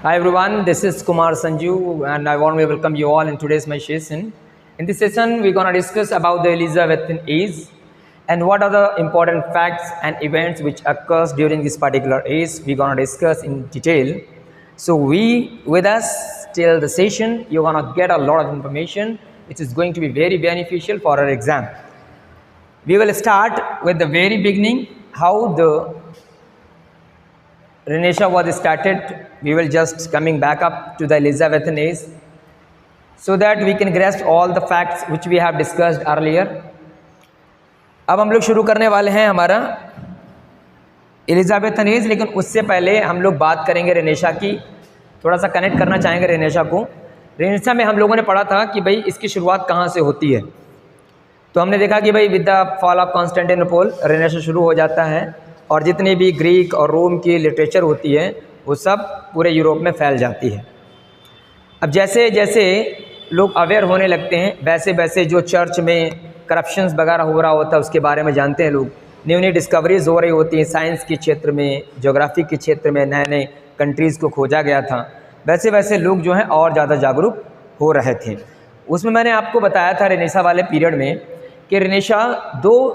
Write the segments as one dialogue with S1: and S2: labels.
S1: Hi everyone, this is Kumar Sanju and I warmly welcome you all in today's my session. In this session, we're going to discuss about the Elizabethan age and what are the important facts and events which occurs during this particular age. We're going to discuss in detail. So with us till the session, you're going to get a lot of information which is going to be very beneficial for our exam. We will start with the very beginning, how the Renaissance was started. We will just coming back up to the Elizabethan age so that we can grasp all the facts which we have discussed earlier. अब हम लोग शुरू करने वाले हैं हमारा Elizabethan age, लेकिन उससे पहले हम लोग बात करेंगे रेनेशा की। थोड़ा सा कनेक्ट करना चाहेंगे रेनेशा को। रेनेशा में हम लोगों ने पढ़ा था कि भाई इसकी शुरुआत कहाँ से होती है। तो हमने देखा कि भाई with the fall of Constantinople Renaissance शुरू हो जाता है और जितनी भी ग्रीक और रोम की लिटरेचर होती है वो सब पूरे यूरोप में फैल जाती है। अब जैसे जैसे लोग अवेयर होने लगते हैं वैसे वैसे जो चर्च में करप्शंस वगैरह हो रहा होता है उसके बारे में जानते हैं लोग। न्यू न्यू डिस्कवरीज हो रही होती हैं साइंस के क्षेत्र में, ज्योग्राफी के क्षेत्र में, नए नए कंट्रीज़ को खोजा गया था। वैसे वैसे लोग जो हैं और ज़्यादा जागरूक हो रहे थे। उसमें मैंने आपको बताया था रेनेसा वाले पीरियड में कि रेनेसा दो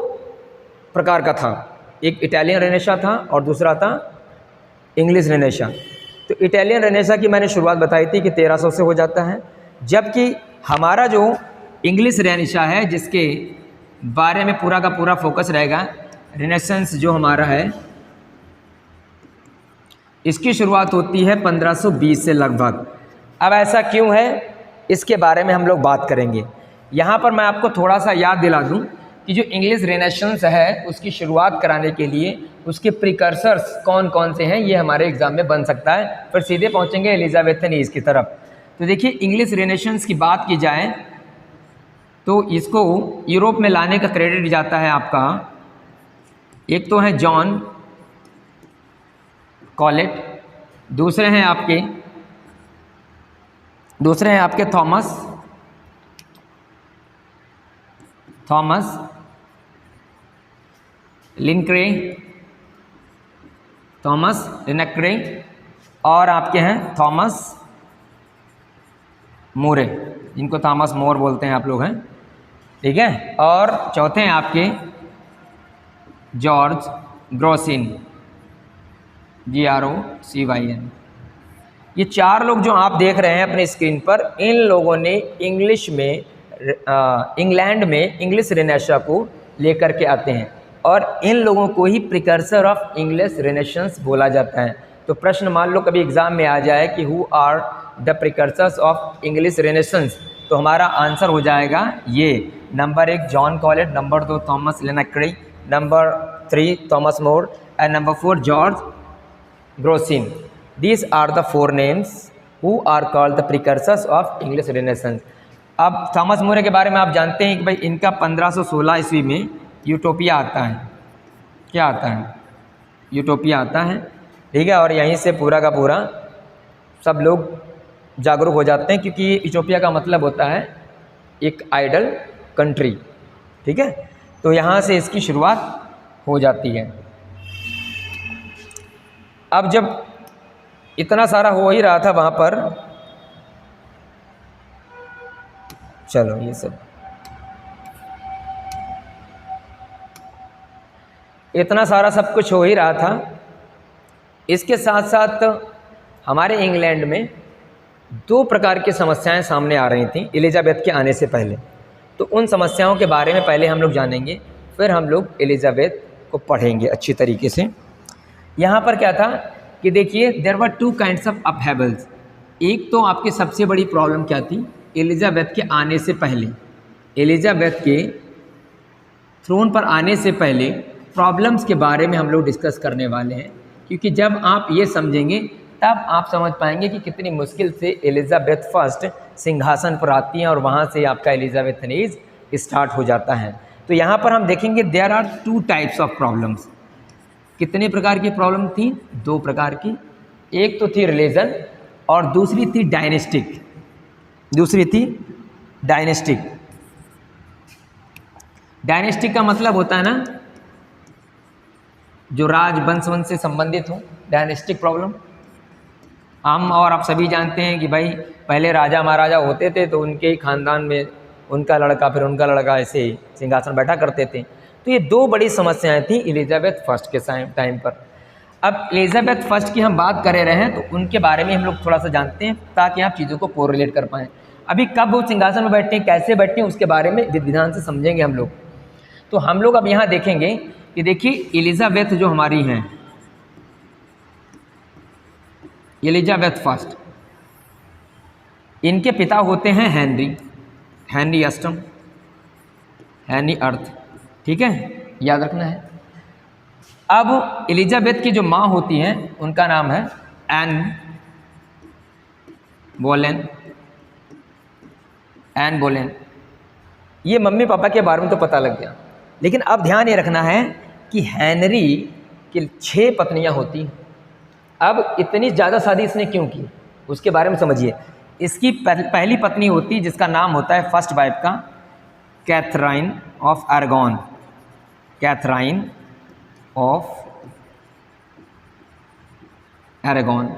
S1: प्रकार का था, एक इटालियन रेनेसा था और दूसरा था इंग्लिश रेनेसा। तो इटालियन रेनेसा की मैंने शुरुआत बताई थी कि 1300 से हो जाता है, जबकि हमारा जो इंग्लिश रेनेसा है जिसके बारे में पूरा का पूरा फोकस रहेगा, रेनेसेंस जो हमारा है, इसकी शुरुआत होती है 1520 से लगभग। अब ऐसा क्यों है इसके बारे में हम लोग बात करेंगे। यहाँ पर मैं आपको थोड़ा सा याद दिला दूँ कि जो इंग्लिश रेनेसेंस है उसकी शुरुआत कराने के लिए उसके प्रिकर्सर्स कौन कौन से हैं ये हमारे एग्ज़ाम में बन सकता है। फिर सीधे पहुँचेंगे एलिजाबेथन एज की तरफ। तो देखिए इंग्लिश रेनेसेंस की बात की जाए तो इसको यूरोप में लाने का क्रेडिट जाता है आपका, एक तो है जॉन कॉलेट, दूसरे हैं आपके थॉमस लिनक्रे और आपके हैं थॉमस मोरे, जिनको थॉमस मोर बोलते हैं आप लोग हैं, ठीक है। और चौथे हैं आपके जॉर्ज ग्रोसिन, GROCYN। ये चार लोग जो आप देख रहे हैं अपने स्क्रीन पर, इन लोगों ने इंग्लैंड में इंग्लिश रेनेसा को लेकर के आते हैं और इन लोगों को ही प्रिकर्सर ऑफ इंग्लिश रेनेसेंस बोला जाता है। तो प्रश्न मान लो कभी एग्जाम में आ जाए कि who are the precursors of English renaissance, तो हमारा आंसर हो जाएगा ये। Number 1 John Colet, number 2 Thomas Linacre, number 3 Thomas More and number 4 George Grocyn. These are the 4 names who are called the precursors of English Renaissance। अब Thomas मोरे के बारे में आप जानते हैं कि भाई इनका 1516 ईस्वी में यूटोपिया आता है। क्या आता है? यूटोपिया आता है, ठीक है। और यहीं से पूरा का पूरा सब लोग जागरूक हो जाते हैं क्योंकि यूटोपिया का मतलब होता है एक आइडल कंट्री, ठीक है। तो यहाँ से इसकी शुरुआत हो जाती है। अब जब इतना सारा हो ही रहा था वहाँ पर, चलो ये सब इतना सारा सब कुछ हो ही रहा था, इसके साथ साथ हमारे इंग्लैंड में 2 प्रकार की समस्याएं सामने आ रही थी एलिजाबेथ के आने से पहले। तो उन समस्याओं के बारे में पहले हम लोग जानेंगे, फिर हम लोग एलिजाबेथ को पढ़ेंगे अच्छी तरीके से। यहाँ पर क्या था कि देखिए देयर वर 2 काइंड्स ऑफ अपहेवल्स। एक तो आपकी सबसे बड़ी प्रॉब्लम क्या थी एलिजाबेथ के आने से पहले, एलिजाबेथ के थ्रोन पर आने से पहले प्रॉब्लम्स के बारे में हम लोग डिस्कस करने वाले हैं, क्योंकि जब आप ये समझेंगे तब आप समझ पाएंगे कि कितनी मुश्किल से एलिजाबेथ फर्स्ट सिंहासन पर आती हैं और वहाँ से आपका एलिजाबेथन एज स्टार्ट हो जाता है। तो यहाँ पर हम देखेंगे there are 2 types of problems. कितने प्रकार की प्रॉब्लम थी? 2 प्रकार की। एक तो थी रिलीजन और दूसरी थी डायनेस्टिक। डायनेस्टिक का मतलब होता है ना जो राजवंश से संबंधित हो, डायनेस्टिक प्रॉब्लम। हम और आप सभी जानते हैं कि भाई पहले राजा महाराजा होते थे तो उनके ही खानदान में उनका लड़का फिर उनका लड़का ऐसे ही सिंहासन बैठा करते थे। तो ये दो बड़ी समस्याएं थी एलिजाबेथ फर्स्ट के टाइम पर। अब एलिजाबेथ फर्स्ट की हम बात कर रहे हैं तो उनके बारे में हम लोग थोड़ा सा जानते हैं ताकि आप चीज़ों को कोरिलेट कर पाएँ। अभी कब वो सिंहासन में बैठते हैं, कैसे बैठते हैं, उसके बारे में विधि विधान से समझेंगे हम लोग। तो हम लोग अब यहाँ देखेंगे कि देखिए एलिजाबेथ जो हमारी हैं, एलिजाबेथ फर्स्ट, इनके पिता होते हैं हेनरी अष्टम, हेनरी अर्थ, ठीक है, याद रखना है। अब एलिजाबेथ की जो माँ होती हैं उनका नाम है एन बोलेन। ये मम्मी पापा के बारे में तो पता लग गया, लेकिन अब ध्यान ये रखना है कि हेनरी की 6 पत्नियां होती हैं। अब इतनी ज़्यादा शादी इसने क्यों की उसके बारे में समझिए। इसकी पहली पत्नी होती जिसका नाम होता है फर्स्ट वाइफ का कैथरीन ऑफ अरागॉन, कैथरीन ऑफ अरागॉन।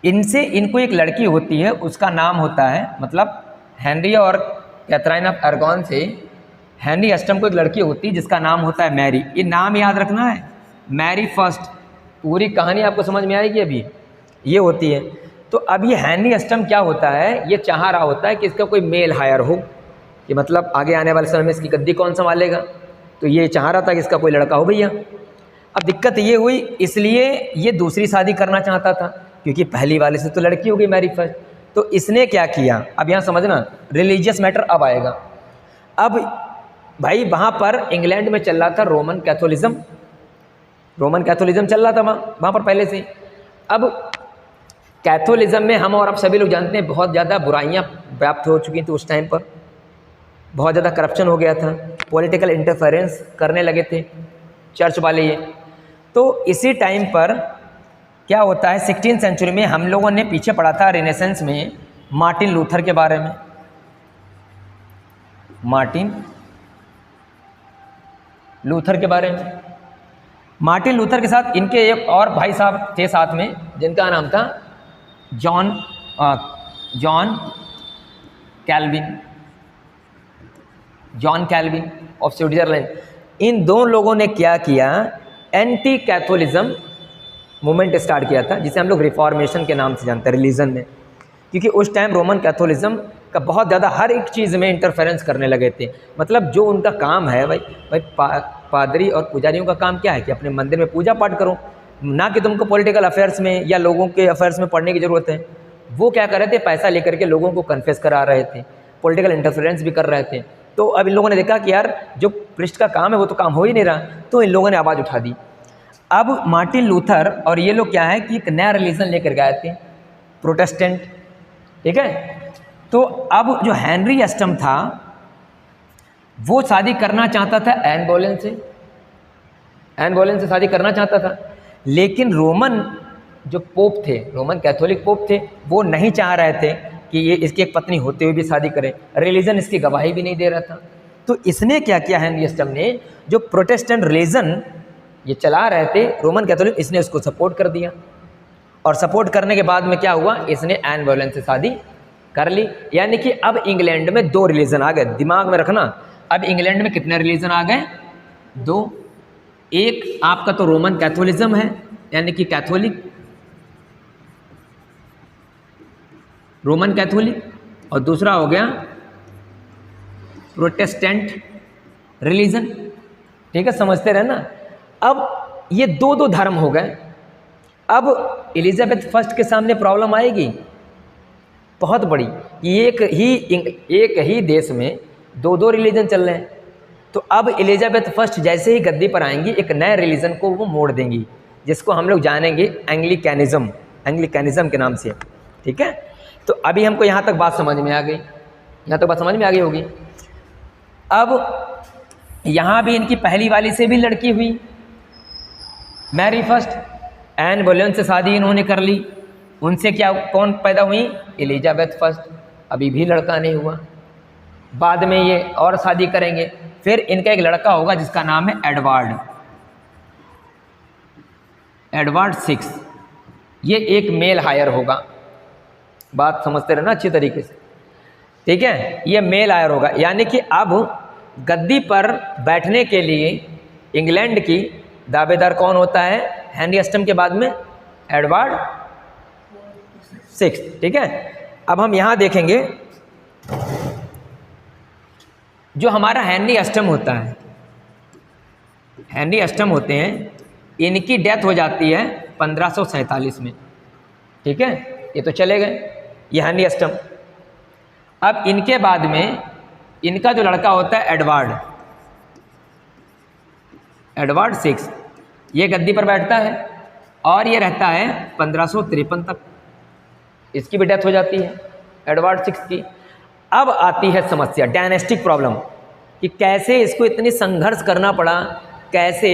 S1: इनको एक लड़की होती है, उसका नाम होता है, मतलब हेनरी और कैथरीन ऑफ अरागॉन से हेनरी अष्टम को एक लड़की होती है जिसका नाम होता है मैरी। ये नाम याद रखना है, मैरी फर्स्ट। पूरी कहानी आपको समझ में आएगी अभी, ये होती है। तो अब ये हेनरी अष्टम क्या होता है, ये चाह रहा होता है कि इसका कोई मेल हायर हो, कि मतलब आगे आने वाले समय में इसकी गद्दी कौन संभालेगा। तो ये चाह रहा था कि इसका कोई लड़का हो भैया। अब दिक्कत ये हुई, इसलिए ये दूसरी शादी करना चाहता था क्योंकि पहली वाले से तो लड़की हो गई मैरी फर्स्ट। तो इसने क्या किया, अब यहाँ समझना, रिलीजियस मैटर अब आएगा। अब भाई वहाँ पर इंग्लैंड में चल रहा था रोमन कैथोलिज्म चल रहा था वहाँ पर पहले से। अब कैथोलिज्म में हम और आप सभी लोग जानते हैं बहुत ज़्यादा बुराइयाँ व्याप्त हो चुकी थी उस टाइम पर, बहुत ज़्यादा करप्शन हो गया था, पॉलिटिकल इंटरफेरेंस करने लगे थे चर्च वाले ये। तो इसी टाइम पर क्या होता है, 16th सेंचुरी में हम लोगों ने पीछे पढ़ा था रेनेसेंस में मार्टिन लूथर के बारे में। मार्टिन लूथर के साथ इनके एक और भाई साहब थे साथ में जिनका नाम था जॉन कैल्विन ऑफ स्विट्जरलैंड। इन दोनों लोगों ने क्या किया, एंटी कैथोलिज्म मूवमेंट स्टार्ट किया था, जिसे हम लोग रिफॉर्मेशन के नाम से जानते हैं रिलीजन में। क्योंकि उस टाइम रोमन कैथोलिज्म का बहुत ज़्यादा हर एक चीज़ में इंटरफेरेंस करने लगे थे। मतलब जो उनका काम है भाई पादरी और पुजारियों का काम क्या है कि अपने मंदिर में पूजा पाठ करो, ना कि तुमको पॉलिटिकल अफेयर्स में या लोगों के अफेयर्स में पढ़ने की ज़रूरत है। वो क्या कर रहे थे, पैसा लेकर के लोगों को कन्फेस करा रहे थे, पॉलिटिकल इंटरफेरेंस भी कर रहे थे। तो अब इन लोगों ने देखा कि यार जो प्रिस्ट का काम है वो तो काम हो ही नहीं रहा, तो इन लोगों ने आवाज़ उठा दी। अब मार्टिन लूथर और ये लोग क्या है कि एक नया रिलीजन लेकर गए थे, प्रोटेस्टेंट, ठीक है। तो अब जो हेनरी अष्टम था वो शादी करना चाहता था एन बोलेन से शादी करना चाहता था, लेकिन रोमन जो पोप थे, रोमन कैथोलिक पोप थे, वो नहीं चाह रहे थे कि ये इसकी एक पत्नी होते हुए भी शादी करे। रिलीजन इसकी गवाही भी नहीं दे रहा था। तो इसने क्या किया, हेनरी अष्टम ने, जो प्रोटेस्टेंट रिलीजन ये चला रहे थे रोमन कैथोलिक, इसने उसको सपोर्ट कर दिया। और सपोर्ट करने के बाद में क्या हुआ, इसने एन बोलेन से शादी कर ली। यानी कि अब इंग्लैंड में 2 रिलीजन आ गए, दिमाग में रखना। अब इंग्लैंड में कितने रिलीजन आ गए, 2। एक आपका तो रोमन कैथोलिज्म है, यानी कि कैथोलिक, रोमन कैथोलिक, और दूसरा हो गया प्रोटेस्टेंट रिलीजन, ठीक है, समझते रहना। अब ये 2 धर्म हो गए। अब एलिजाबेथ फर्स्ट के सामने प्रॉब्लम आएगी बहुत बड़ी कि एक ही देश में 2 रिलीजन चल रहे हैं। तो अब एलिजाबेथ फर्स्ट जैसे ही गद्दी पर आएंगी, एक नए रिलीजन को वो मोड़ देंगी, जिसको हम लोग जानेंगे एंग्लिकैनिज्म के नाम से, ठीक है। तो अभी हमको यहाँ तक बात समझ में आ गई, होगी। अब यहाँ भी इनकी पहली वाली से भी लड़की हुई, मैरी फर्स्ट, एन बोलेन से शादी इन्होंने कर ली। उनसे कौन पैदा हुई, एलिजाबेथ फर्स्ट। अभी भी लड़का नहीं हुआ, बाद में ये और शादी करेंगे। फिर इनका एक लड़का होगा जिसका नाम है एडवर्ड 6, ये एक मेल हायर होगा, बात समझते रहना अच्छी तरीके से, ठीक है। ये मेल हायर होगा, यानी कि अब गद्दी पर बैठने के लिए इंग्लैंड की दावेदार कौन होता है? हेनरी अष्टम के बाद में एडवर्ड सिक्स, ठीक है। अब हम यहाँ देखेंगे जो हमारा हेनरी अष्टम होता है, हेनरी अष्टम होते हैं, इनकी डेथ हो जाती है 1547 में, ठीक है। ये तो चले गए, ये हेनरी अष्टम। अब इनके बाद में इनका जो लड़का होता है एडवर्ड सिक्स, ये गद्दी पर बैठता है और ये रहता है 1553 तक, इसकी भी डेथ हो जाती है एडवर्ड सिक्स की। अब आती है समस्या, डायनेस्टिक प्रॉब्लम, कि कैसे इसको इतनी संघर्ष करना पड़ा, कैसे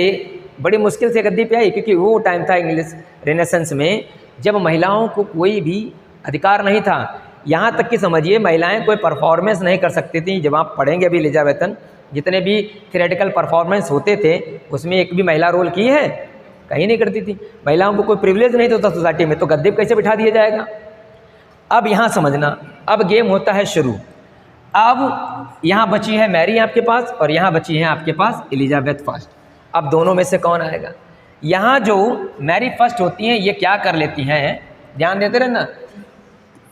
S1: बड़ी मुश्किल से गद्दी पे आई, क्योंकि वो टाइम था इंग्लिश रेनेसेंस में जब महिलाओं को कोई भी अधिकार नहीं था। यहाँ तक कि समझिए महिलाएं कोई परफॉर्मेंस नहीं कर सकती थी। जब आप पढ़ेंगे अभी एलिजाबेथन, जितने भी थियोरेटिकल परफॉर्मेंस होते थे उसमें एक भी महिला रोल की है? कहीं नहीं करती थी। महिलाओं को कोई प्रिविलेज नहीं होता सोसाइटी में, तो गद्दी पे कैसे बिठा दिया जाएगा? अब यहाँ समझना, अब गेम होता है शुरू। अब यहाँ बची है मैरी आपके पास और यहाँ बची है आपके पास एलिजाबेथ फर्स्ट। अब दोनों में से कौन आएगा? यहाँ जो मैरी फर्स्ट होती हैं ये क्या कर लेती हैं, ध्यान देते रहना।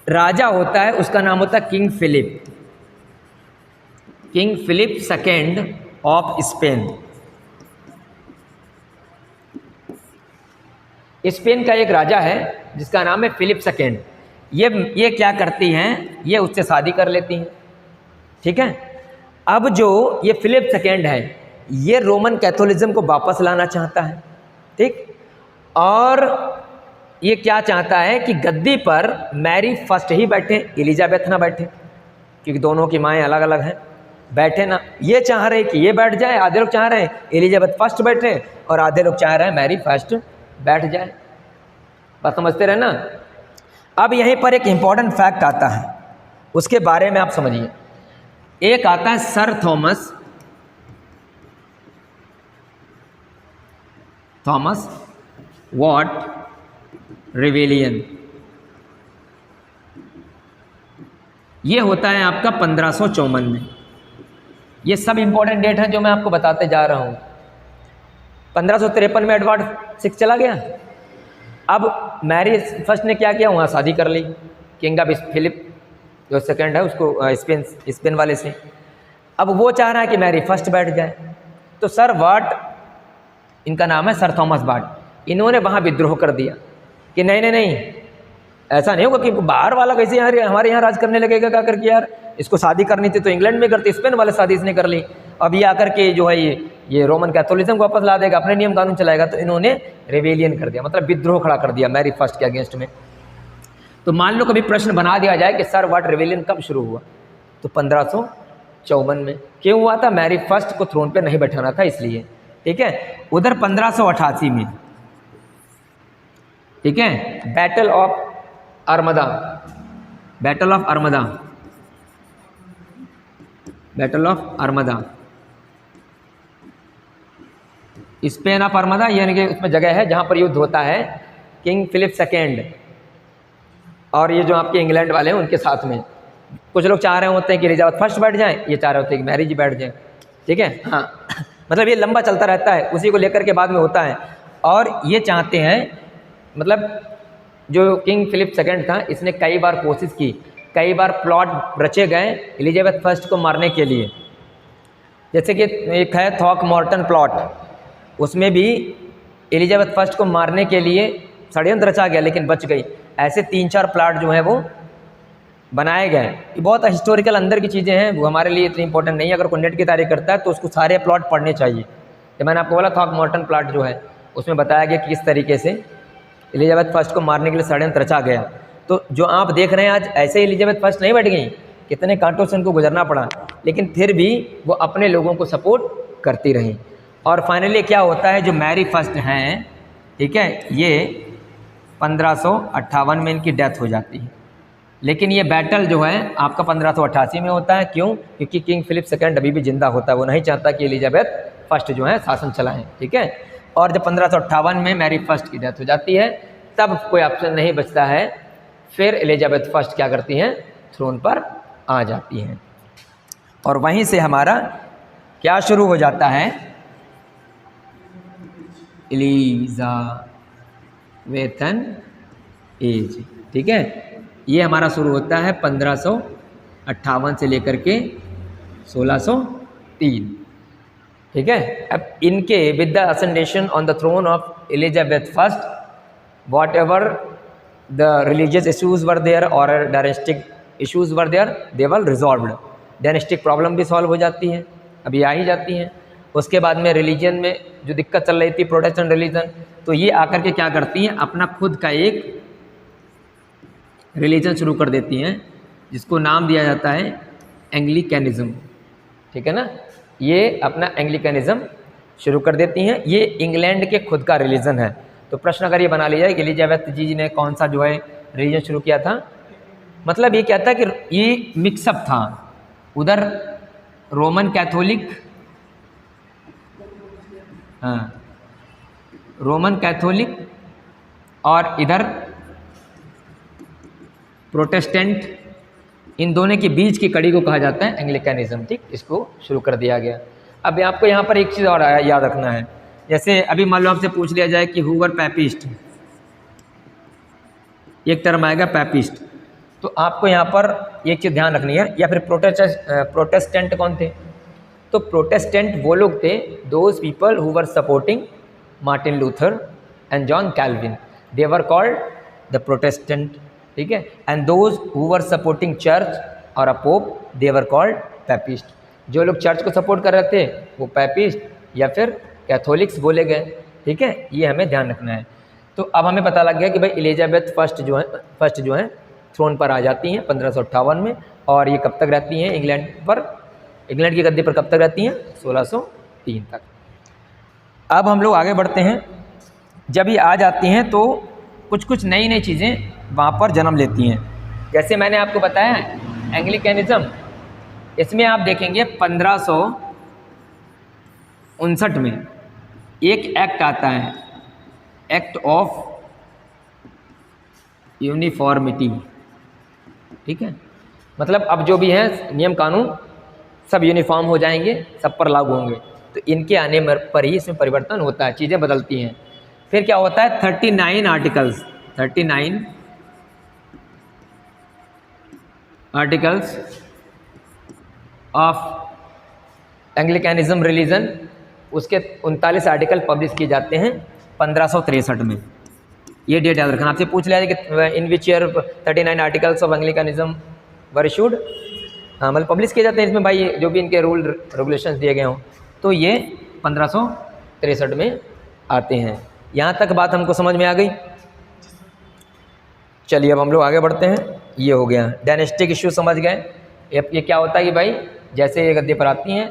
S1: राजा होता है, उसका नाम होता है king Philip second of Spain. Spain का एक राजा है जिसका नाम है फिलिप सेकेंड। ये क्या करती हैं, ये उससे शादी कर लेती हैं, ठीक है। अब जो ये फिलिप सेकेंड है ये रोमन कैथोलिज्म को वापस लाना चाहता है, ठीक। और ये क्या चाहता है कि गद्दी पर मैरी फर्स्ट ही बैठे, एलिजाबेथ ना बैठे, क्योंकि दोनों की माएँ अलग अलग हैं, बैठे ना। ये चाह रहे कि ये बैठ जाए, आधे लोग चाह रहे हैं एलिजाबेथ फर्स्ट बैठे और आधे लोग चाह रहे हैं मैरी फर्स्ट बैठ जाए। बात समझते रहे ना। अब यहीं पर एक इम्पॉर्टेंट फैक्ट आता है, उसके बारे में आप समझिए। एक आता है सर थॉमस वॉट रिवेलियन। ये होता है आपका 1554 में। ये सब इंपॉर्टेंट डेट हैं जो मैं आपको बताते जा रहा हूँ। 1553 में एडवर्ड सिक्स चला गया। अब मैरी फर्स्ट ने क्या किया, वहाँ शादी कर ली किंग ऑफ फिलिप जो सेकंड है उसको स्पेन वाले से। अब वो चाह रहा है कि मैरी फर्स्ट बैठ जाए, तो सर वाट, इनका नाम है सर थॉमस वाट, इन्होंने वहाँ विद्रोह कर दिया कि नहीं, ऐसा नहीं होगा कि बाहर वाला कैसे यार हमारे यहाँ राज करने लगेगा, क्या करके यार इसको शादी करनी थी तो इंग्लैंड में करती, स्पेन वाले शादी इसने कर ली, अब ये आकर के जो है ये रोमन कैथोलिज्म को वापस ला देगा, अपने नियम कानून चलाएगा। तो इन्होंने रेवेलियन कर दिया, मतलब विद्रोह खड़ा कर दिया मैरी फर्स्ट के अगेंस्ट में। तो मान लो कभी प्रश्न बना दिया जाए कि सर वाट रेवेलियन कब शुरू हुआ, तो 1554 में। क्यों हुआ था? मैरी फर्स्ट को थ्रोन पे नहीं बैठाना था इसलिए, ठीक है। उधर 1588 में, ठीक है, बैटल ऑफ अरमदा, स्पेन ऑफ अरमदा, यानी कि उसमें जगह है जहाँ पर युद्ध होता है किंग फिलिप सेकेंड और ये जो आपके इंग्लैंड वाले हैं उनके साथ में। कुछ लोग चाह रहे होते हैं कि एलिजाबेथ फर्स्ट बैठ जाएं, ये चाह रहे होते हैं कि मैरी जी बैठ जाएं, ठीक है। हाँ मतलब ये लंबा चलता रहता है, उसी को लेकर के बाद में होता है। और ये चाहते हैं, मतलब जो किंग फिलिप सेकेंड था इसने कई बार कोशिश की, कई बार प्लॉट रचे गए एलिजाबेथ फर्स्ट को मारने के लिए। जैसे कि एक है थॉकमॉर्टन प्लॉट, उसमें भी एलिजाबेथ फर्स्ट को मारने के लिए षड्यंत्र रचा गया लेकिन बच गई। ऐसे 3-4 प्लॉट जो हैं वो बनाए गए। ये बहुत हिस्टोरिकल अंदर की चीज़ें हैं, वो हमारे लिए इतनी इंपॉर्टेंट नहीं है। अगर कोई नेट की तैयारी करता है तो उसको सारे प्लॉट पढ़ने चाहिए। तो मैंने आपको बोला थॉकमॉर्टन प्लॉट जो है उसमें बताया गया कि किस तरीके से एलिजाबेथ फर्स्ट को मारने के लिए षड्यंत्र रचा गया। तो जो आप देख रहे हैं आज, ऐसे एलिजाबेथ फर्स्ट नहीं बैठ गई, कितने कांटों से उनको गुजरना पड़ा, लेकिन फिर भी वो अपने लोगों को सपोर्ट करती रहीं। और फाइनली क्या होता है, जो मैरी फर्स्ट हैं, ठीक है, ये 1558 में इनकी डेथ हो जाती है। लेकिन ये बैटल जो है आपका 1588 में होता है। क्यों? क्योंकि किंग फिलिप सेकेंड अभी भी जिंदा होता है, वो नहीं चाहता कि एलिजाबेथ फर्स्ट जो है शासन चलाएं, ठीक है। और जब 1558 में मैरी फर्स्ट की डेथ हो जाती है, तब कोई ऑप्शन नहीं बचता है, फिर एलिजाबेथ फर्स्ट क्या करती हैं, थ्रोन पर आ जाती हैं। और वहीं से हमारा क्या शुरू हो जाता है, एलिजाबेथन एज। ठीक है, ये हमारा शुरू होता है 1558 से लेकर के 1603। ठीक है, अब इनके with the ascension on the throne of Elizabeth first, whatever the religious issues were there और dynastic issues were there, they were resolved. Dynastic problem भी सॉल्व हो जाती है, अभी आ ही जाती हैं। उसके बाद में रिलीजन में जो दिक्कत चल रही थी, प्रोटेस्टेंट रिलीजन, तो ये आकर के क्या करती हैं, अपना खुद का एक रिलीजन शुरू कर देती हैं, जिसको नाम दिया जाता है एंग्लिकनिज्म। ठीक है ना, ये अपना एंग्लिकनिज्म शुरू कर देती हैं। ये इंग्लैंड के खुद का रिलीजन है। तो प्रश्न अगर ये बना लिया जाए कि एलिजाबेथ जी ने कौन सा जो है रिलीजन शुरू किया था, मतलब ये कहता है कि ये मिक्सअप था, उधर रोमन कैथोलिक, हाँ रोमन कैथोलिक, और इधर प्रोटेस्टेंट, इन दोनों के बीच की कड़ी को कहा जाता है एंग्लिकनिज्म। ठीक, इसको शुरू कर दिया गया। अब आपको यहाँ पर एक चीज़ और याद रखना है, जैसे अभी मान लो आपसे पूछ लिया जाए कि हु वर पैपिस्ट, एक टर्म आएगा पैपिस्ट, तो आपको यहाँ पर एक चीज़ ध्यान रखनी है। या फिर प्रोटेस्टेंट कौन थे, तो प्रोटेस्टेंट वो लोग थे, those people who were supporting Martin Luther and John Calvin, they were called the Protestant. ठीक है, and those who were supporting church और अ पोप, दे वर कॉल्ड पैपिस्ट। जो लोग चर्च को सपोर्ट कर रहे थे वो पैपिस्ट या फिर कैथोलिक्स बोले गए। ठीक है, ये हमें ध्यान रखना है। तो अब हमें पता लग गया कि भाई एलिजाबेथ फर्स्ट जो है थ्रोन पर आ जाती हैं 1558 में, और ये कब तक रहती हैं इंग्लैंड पर, इंग्लैंड की गद्दी पर कब तक रहती हैं, 1603 तक। अब हम लोग आगे बढ़ते हैं। जब ये आ जाती हैं तो कुछ कुछ नई नई चीज़ें वहाँ पर जन्म लेती हैं। जैसे मैंने आपको बताया एंग्लिकनिज्म, इसमें आप देखेंगे 1559 में एक एक्ट आता है, एक्ट ऑफ यूनिफॉर्मिटी। ठीक है, मतलब अब जो भी है नियम कानून सब यूनिफॉर्म हो जाएंगे, सब पर लागू होंगे। तो इनके आने पर ही इसमें परिवर्तन होता है, चीज़ें बदलती हैं। फिर क्या होता है, 39 आर्टिकल्स ऑफ एंग्लिकनिज्म रिलीजन, उसके 39 आर्टिकल पब्लिश किए जाते हैं 1563 में। ये डेट याद रखना। आपसे पूछ लिया है कि in which year 39 articles of Anglicanism were issued, हाँ मतलब पब्लिश किए जाते हैं इसमें भाई जो भी इनके रूल रेगुलेशंस दिए गए हों, तो ये 1563 में आते हैं। यहाँ तक बात हमको समझ में आ गई। चलिए अब हम लोग आगे बढ़ते हैं। ये हो गया डायनेस्टिक इश्यू, समझ गए। ये क्या होता है कि भाई जैसे ये गद्दे पर आती हैं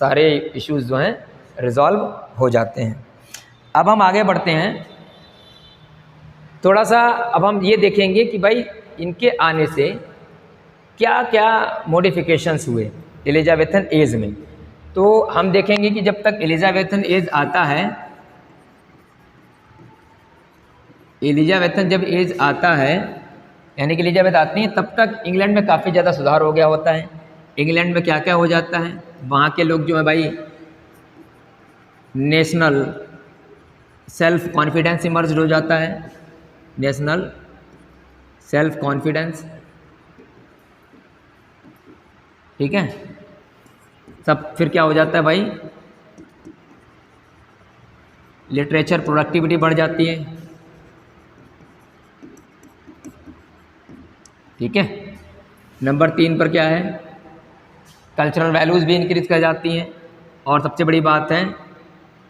S1: सारे इश्यूज़ जो हैं रिजॉल्व हो जाते हैं। अब हम आगे बढ़ते हैं थोड़ा सा। अब हम ये देखेंगे कि भाई इनके आने से क्या क्या मॉडिफिकेशंस हुए एलिजाबेथन एज में। तो हम देखेंगे कि जब तक एलिजाबेथन एज आता है, एलिजाबेथन जब एज आता है यानी कि एलिजाबेथ आती हैं, तब तक इंग्लैंड में काफ़ी ज़्यादा सुधार हो गया होता है। इंग्लैंड में क्या क्या हो जाता है, वहाँ के लोग जो है भाई नेशनल सेल्फ कॉन्फिडेंस इमर्ज हो जाता है, नेशनल सेल्फ कॉन्फिडेंस। ठीक है, सब फिर क्या हो जाता है भाई, लिटरेचर प्रोडक्टिविटी बढ़ जाती है। ठीक है, नंबर 3 पर क्या है, कल्चरल वैल्यूज़ भी इंक्रीज कर जाती हैं। और सबसे बड़ी बात है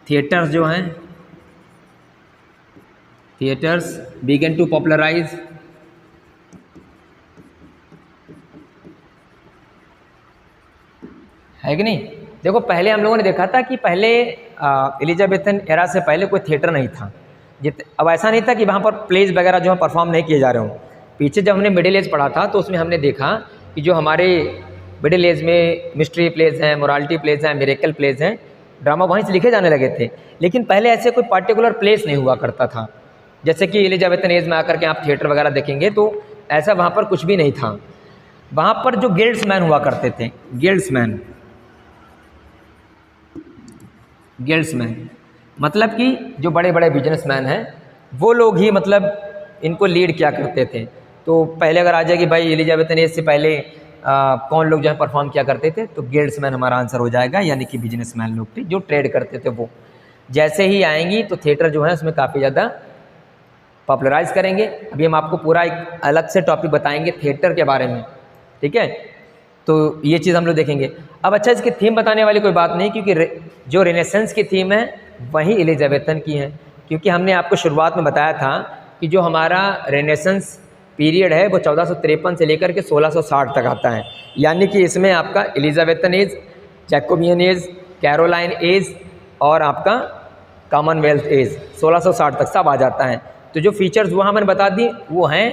S1: थिएटर्स जो हैं, थिएटर्स बिगन टू पॉपुलराइज। है कि नहीं। देखो पहले हम लोगों ने देखा था कि पहले एलिजाबेथन एरा से पहले कोई थिएटर नहीं था। अब ऐसा नहीं था कि वहाँ पर प्लेज वगैरह जो है परफॉर्म नहीं किए जा रहे हों। पीछे जब हमने मिडिल एज पढ़ा था तो उसमें हमने देखा कि जो हमारे मिडिल एज में मिस्ट्री प्लेज हैं, मोरालिटी प्लेज हैं, मिरेकल प्लेज हैं, ड्रामा वहीं से लिखे जाने लगे थे। लेकिन पहले ऐसे कोई पार्टिकुलर प्लेस नहीं हुआ करता था। जैसे कि एलिजाबेथन एज में आकर के आप थिएटर वगैरह देखेंगे तो ऐसा वहाँ पर कुछ भी नहीं था। वहाँ पर जो गिल्ड्समैन हुआ करते थे, गिल्ड्समैन मतलब कि जो बड़े बड़े बिजनेसमैन हैं वो लोग ही मतलब इनको लीड किया करते थे। तो पहले अगर आ जाए कि भाई एलिजाबेथन एज से पहले कौन लोग जो है परफॉर्म किया करते थे, तो गिल्ड्समैन हमारा आंसर हो जाएगा, यानी कि बिजनेसमैन लोग थे जो ट्रेड करते थे। वो जैसे ही आएंगी तो थिएटर जो है उसमें काफ़ी ज़्यादा पॉपुलराइज करेंगे। अभी हम आपको पूरा एक अलग से टॉपिक बताएंगे थिएटर के बारे में, ठीक है। तो ये चीज़ हम लोग देखेंगे। अब अच्छा, इसकी थीम बताने वाली कोई बात नहीं, क्योंकि जो रेनेसेंस की थीम है वही एलिजाबेथन की है। क्योंकि हमने आपको शुरुआत में बताया था कि जो हमारा रेनेसेंस पीरियड है वो 1453 से लेकर के 1660 तक आता है, यानी कि इसमें आपका Elizabethan age, Jacobean age, Caroline age और आपका कॉमनवेल्थ एज 1660 तक सब आ जाता है। तो जो फीचर्स वहाँ मैंने बता दी वो हैं,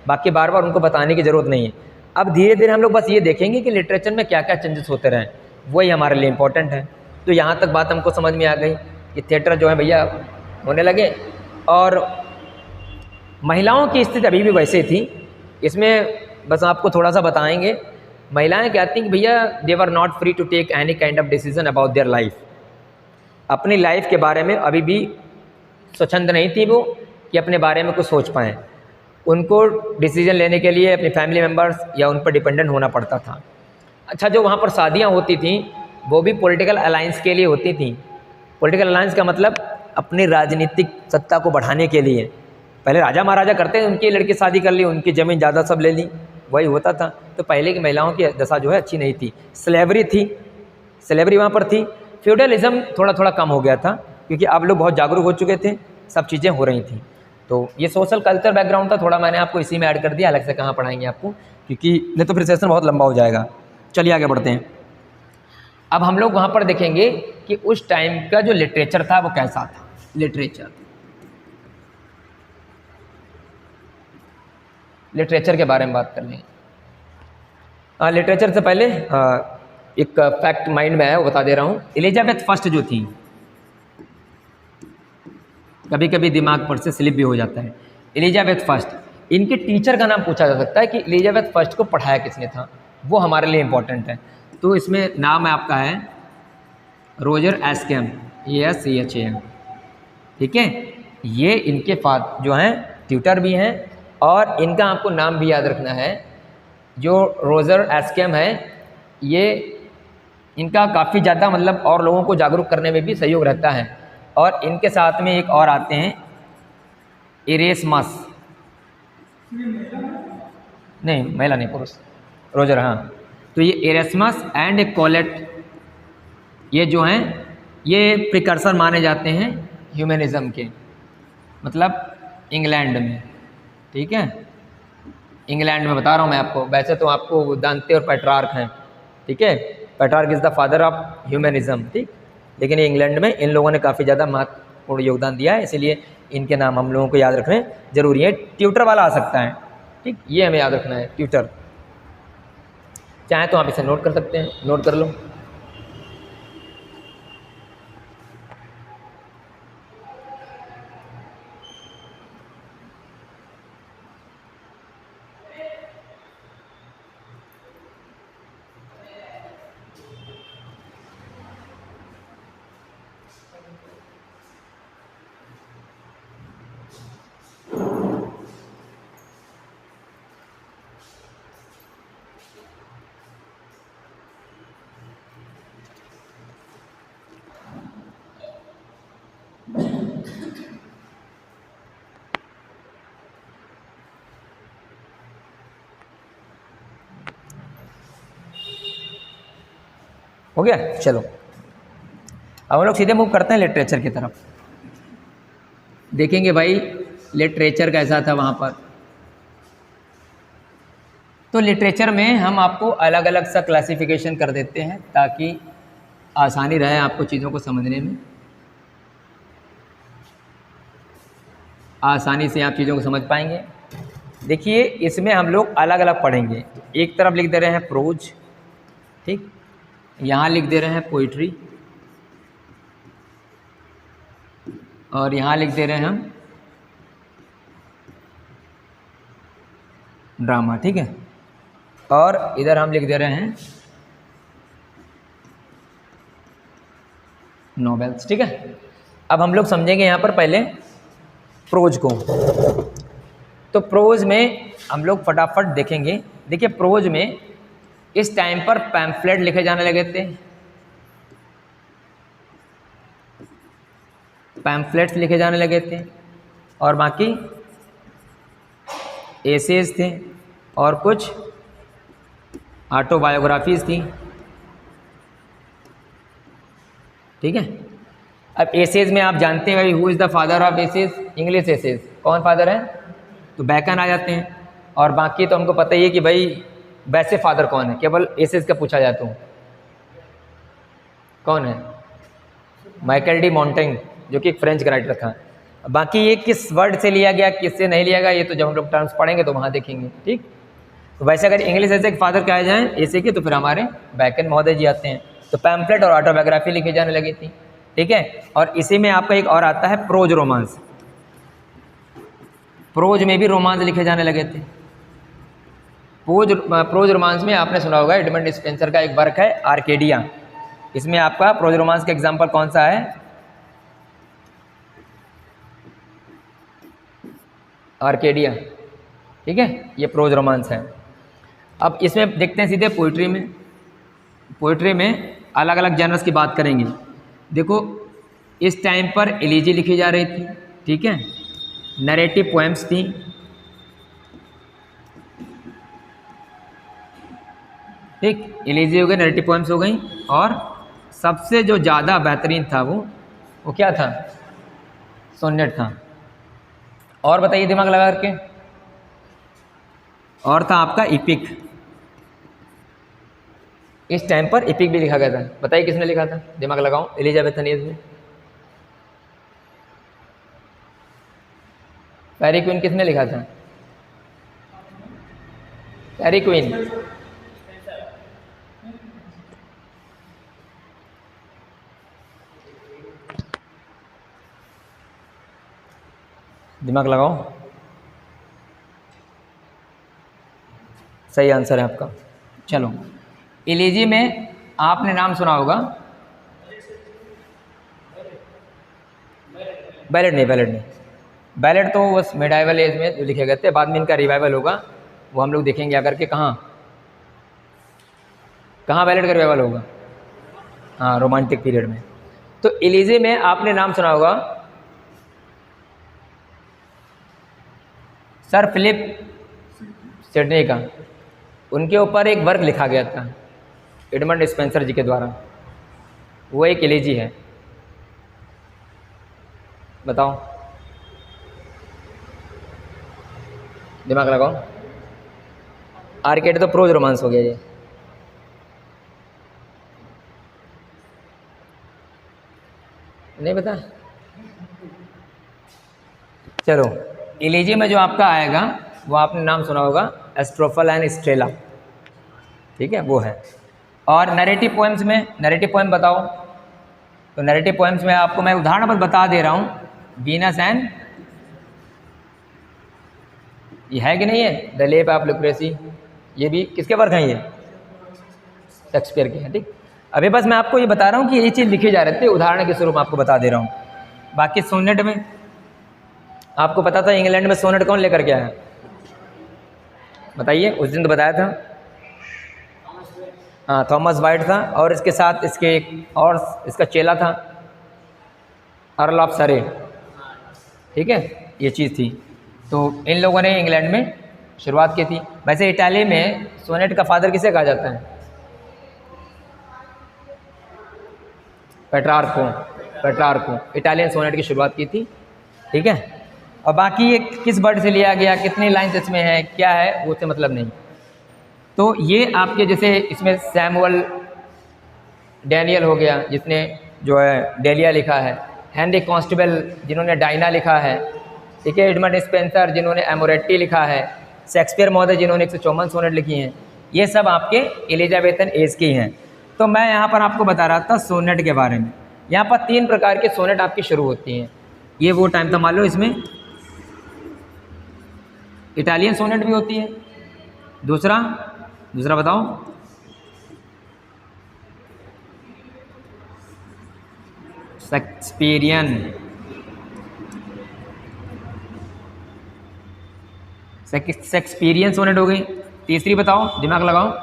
S1: बाकी बार बार उनको बताने की ज़रूरत नहीं है। अब धीरे धीरे हम लोग बस ये देखेंगे कि लिटरेचर में क्या क्या चेंजेस होते रहें, वही हमारे लिए इम्पोर्टेंट है। तो यहाँ तक बात हमको समझ में आ गई कि थिएटर जो है भैया होने लगे। और महिलाओं की स्थिति अभी भी वैसे थी। इसमें बस आपको थोड़ा सा बताएंगे। महिलाएं कहती हैं कि भैया they were not free to take any kind of decision about their life. अपनी लाइफ के बारे में अभी भी स्वच्छंद नहीं थी वो कि अपने बारे में कुछ सोच पाएँ। उनको डिसीजन लेने के लिए अपनी फैमिली मेम्बर्स या उन पर डिपेंडेंट होना पड़ता था। अच्छा, जो वहाँ पर शादियाँ होती थीं वो भी पॉलिटिकल अलायंस के लिए होती थी। पॉलिटिकल अलायंस का मतलब अपनी राजनीतिक सत्ता को बढ़ाने के लिए। पहले राजा महाराजा करते हैं, उनकी लड़की शादी कर ली, उनकी ज़मीन ज़्यादा सब ले ली, वही होता था। तो पहले की महिलाओं की दशा जो है अच्छी नहीं थी। स्लेवरी थी, स्लेवरी वहाँ पर थी। फ्यूडलिज्म थोड़ा थोड़ा कम हो गया था क्योंकि अब लोग बहुत जागरूक हो चुके थे, सब चीज़ें हो रही थी। तो ये सोशल कल्चर बैकग्राउंड था, थोड़ा मैंने आपको इसी में ऐड कर दिया, अलग से कहाँ पढ़ाएंगे आपको, क्योंकि नहीं तो फिर सेशन बहुत लंबा हो जाएगा। चलिए आगे बढ़ते हैं। अब हम लोग वहाँ पर देखेंगे कि उस टाइम का जो लिटरेचर था वो कैसा था। लिटरेचर के बारे में बात कर लेंगे। लिटरेचर से पहले एक फैक्ट माइंड में है वो बता दे रहा हूँ। एलिजाबेथ फर्स्ट जो थी, कभी कभी दिमाग पर से स्लिप भी हो जाता है। एलिजाबेथ फर्स्ट, इनके टीचर का नाम पूछा जा सकता है कि एलिजाबेथ फर्स्ट को पढ़ाया किसने था, वो हमारे लिए इम्पोर्टेंट है। तो इसमें नाम आपका है रोजर एस्केम, ESCHAM, ठीक है। ये इनके जो हैं ट्यूटर भी हैं, और इनका आपको नाम भी याद रखना है। जो रोजर एस्केम है ये इनका काफ़ी ज़्यादा मतलब और लोगों को जागरूक करने में भी सहयोग रहता है। और इनके साथ में एक और आते हैं इरेस्मस, नहीं महिला नहीं पुरुष, रोजर, हाँ। तो ये इरेस्मस एंड कोलेट, ये जो हैं ये प्रिकर्सर माने जाते हैं ह्यूमनिज़्म के, मतलब इंग्लैंड में, ठीक है। इंग्लैंड में बता रहा हूँ मैं आपको, वैसे तो आपको दांते और पेट्रार्क हैं, ठीक है। Petrarch is the father of humanism, ठीक। लेकिन ये इंग्लैंड में इन लोगों ने काफ़ी ज़्यादा महत्वपूर्ण योगदान दिया है, इसलिए इनके नाम हम लोगों को याद रखने जरूरी है। ट्यूटर वाला आ सकता है, ठीक, ये हमें याद रखना है, ट्यूटर। चाहे तो आप इसे नोट कर सकते हैं, नोट कर लो। हो गया, चलो अब हम लोग सीधे मूव करते हैं लिटरेचर की तरफ। देखेंगे भाई लिटरेचर कैसा था वहाँ पर। तो लिटरेचर में हम आपको अलग अलग सा क्लासिफिकेशन कर देते हैं ताकि आसानी रहे आपको चीज़ों को समझने में, आसानी से आप चीज़ों को समझ पाएंगे। देखिए इसमें हम लोग अलग अलग पढ़ेंगे। एक तरफ लिख दे रहे हैं प्रोज, ठीक, यहाँ लिख दे रहे हैं पोइट्री, और यहाँ लिख दे रहे हैं हम ड्रामा, ठीक है। और इधर हम लिख दे रहे हैं नॉवेल्स, ठीक है। अब हम लोग समझेंगे यहाँ पर पहले प्रोज को। तो प्रोज में हम लोग फटाफट देखेंगे। देखिए प्रोज में इस टाइम पर पैम्फलेट लिखे जाने लगे थे, पैम्फलेट्स लिखे जाने लगे थे, और बाकी एसेज थे और कुछ ऑटोबायोग्राफीज थी, ठीक है। अब एसेज में आप जानते हैं भाई who is the father of essays, English essays कौन फादर है, तो बैकन आ जाते हैं। और बाकी तो हमको पता ही है कि भाई वैसे फादर कौन है, केवल एसेज का पूछा जाए तो कौन है, माइकल डी मोंटेग, जो कि एक फ्रेंच राइटर था। बाकी ये किस वर्ड से लिया गया किससे नहीं लिया गया ये तो जब हम लोग टर्म्स पढ़ेंगे तो वहाँ देखेंगे, ठीक। तो वैसे अगर इंग्लिश ऐसे के फादर कहे जाएँ ऐसे के तो फिर हमारे बैकन महोदय जी आते हैं। तो पैम्फलेट और ऑटोबायोग्राफी लिखी जाने लगी थी, ठीक है। और इसी में आपका एक और आता है प्रोज रोमांस। प्रोज में भी रोमांस लिखे जाने लगे थे। प्रोज रोमांस में आपने सुना होगा एडमंड स्पेंसर का एक वर्क है आर्केडिया। इसमें आपका प्रोज रोमांस का एग्जाम्पल कौन सा है, आर्केडिया, ठीक है। ये प्रोज रोमांस है। अब इसमें देखते हैं सीधे पोइट्री में। पोइट्री में अलग अलग जनर्स की बात करेंगे। देखो इस टाइम पर एलिजी लिखी जा रही थी, ठीक है। नरेटिव पोएम्स थी, ठीक, एलिजी हो गई, नरेटिव पोएम्स हो गई, और सबसे जो ज़्यादा बेहतरीन था वो क्या था, सोनेट था। और बताइए दिमाग लगा करके, और था आपका इपिक। इस टाइम पर इपिक भी लिखा गया था। बताइए किसने लिखा था, दिमाग लगाओ, एलिजाबेथन एज में फेरी क्वीन किसने लिखा था, फेरी क्वीन, दिमाग लगाओ, सही आंसर है आपका। चलो एलिजी में आपने नाम सुना होगा, बैलेट नहीं, बैलेट तो बस मिडाइवल एज में जो लिखे गए थे, बाद में इनका रिवाइवल होगा, वो हम लोग देखेंगे आकर के कहाँ बैलेट का रिवाइवल होगा, हाँ रोमांटिक पीरियड में। तो एलिजी में आपने नाम सुना होगा सर फिलिप सिडनी का, उनके ऊपर एक वर्क लिखा गया था एडमंड स्पेंसर जी के द्वारा, वो एक एलिजी है। बताओ, दिमाग लगाओ। आर्केड तो प्रोज रोमांस हो गया ये, नहीं पता, चलो एलिजी में जो आपका आएगा वो आपने नाम सुना होगा एस्ट्रोफल एंड स्ट्रेला, ठीक है, वो है। और नरेटिव पोएम्स में, नरेटिव पोएम बताओ, तो नरेटिव पोएम्स में आपको मैं उदाहरण पर बता दे रहा हूँ, वीनस एंड, ये है कि नहीं है, द लेप ऑफ लुक्रेसी, ये भी किसके वर्क हैं, ये शेक्सपियर के हैं, ठीक। अभी बस मैं आपको ये बता रहा हूँ कि ये चीज़ लिखी जा रही थी, उदाहरण के स्वरूप आपको बता दे रहा हूँ। बाकी सोनेट में आपको पता था इंग्लैंड में सोनेट कौन लेकर के आया, बताइए, उस दिन तो बताया था, हाँ थॉमस वाइट था, और इसके साथ इसके एक और इसका चेला था अर्ल ऑफ सरे, ठीक है, ये चीज़ थी। तो इन लोगों ने इंग्लैंड में शुरुआत की थी। वैसे इटाली में सोनेट का फादर किसे कहा जाता है, पेट्रार्को, इटालियन सोनेट की शुरुआत की थी, ठीक है। और बाकी ये किस वर्ड से लिया गया, कितनी लाइन्स इसमें है, क्या है, वो से मतलब नहीं। तो ये आपके जैसे इसमें सैमुअल डैनियल हो गया जिसने जो है डेलिया लिखा है, हेनरी कॉन्स्टेबल जिन्होंने डायना लिखा है, ठीक है, एडमंड स्पेंसर जिन्होंने एमोरेट्टी लिखा है, शेक्सपियर महोदय जिन्होंने 154 सोनेट लिखी हैं, ये सब आपके एलिजाबेथन एज की हैं। तो मैं यहाँ पर आपको बता रहा था सोनेट के बारे में। यहाँ पर 3 प्रकार के सोनेट आपकी शुरू होती हैं। ये वो टाइम था, मान लो इसमें इटालियन सोनेट भी होती है, दूसरा दूसरा बताओ। शेक्सपियरियन, शेक्सपियरियन सोनेट हो गई। तीसरी बताओ, दिमाग लगाओ।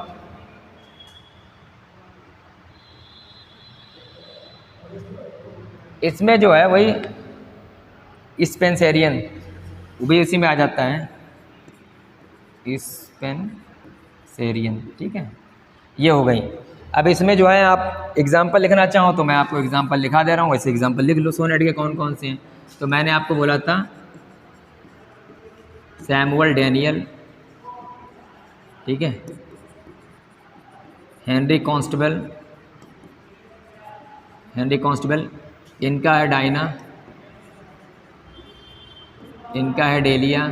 S1: इसमें जो है वही स्पेंसरियन, वो भी उसी में आ जाता है, स्पेंसरियन। ठीक है, ये हो गई। अब इसमें जो है आप एग्जाम्पल लिखना चाहो तो मैं आपको एग्जाम्पल लिखा दे रहा हूँ, वैसे एग्जाम्पल लिख लो सोनेट के कौन कौन से हैं। तो मैंने आपको बोला था सैमुअल डैनियल, ठीक है, हेनरी कॉन्स्टेबल, इनका है डायना, इनका है डेलिया,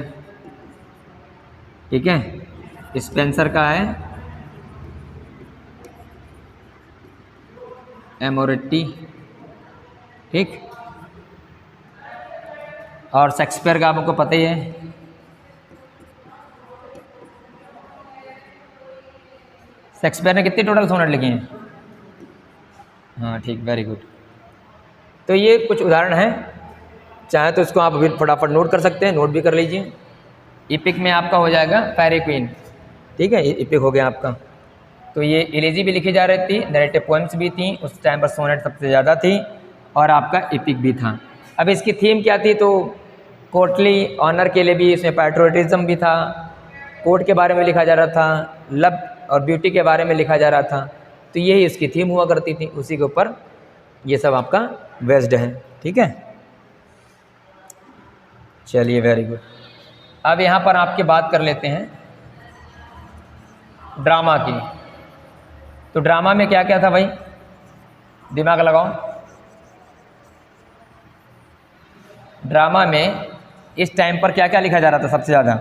S1: ठीक है। स्पेंसर का है एमोरेट्टी, ठीक। और शेक्सपियर का आपको पता ही है, शेक्सपियर ने कितने टोटल सोनेट लिखे हैं? हाँ ठीक, वेरी गुड। तो ये कुछ उदाहरण हैं, चाहे तो इसको आप अभी फटाफट नोट कर सकते हैं, नोट भी कर लीजिए। इपिक में आपका हो जाएगा फेरी क्वीन, ठीक है, इपिक हो गया आपका। तो ये इलेजी भी लिखी जा रही थी, नैरेटिव पोएम्स भी थी, उस टाइम पर सोनेट सबसे ज़्यादा थी, और आपका इपिक भी था। अब इसकी थीम क्या थी? तो कोर्टली ऑनर के लिए भी इसमें पैट्रियोटिज्म भी था, कोर्ट के बारे में लिखा जा रहा था, लव और ब्यूटी के बारे में लिखा जा रहा था। तो यही इसकी थीम हुआ करती थी, उसी के ऊपर ये सब आपका बेस्ड है, ठीक है। चलिए वेरी गुड। अब यहाँ पर आपकी बात कर लेते हैं ड्रामा की। तो ड्रामा में क्या क्या था भाई, दिमाग लगाओ। ड्रामा में इस टाइम पर क्या क्या लिखा जा रहा था सबसे ज़्यादा,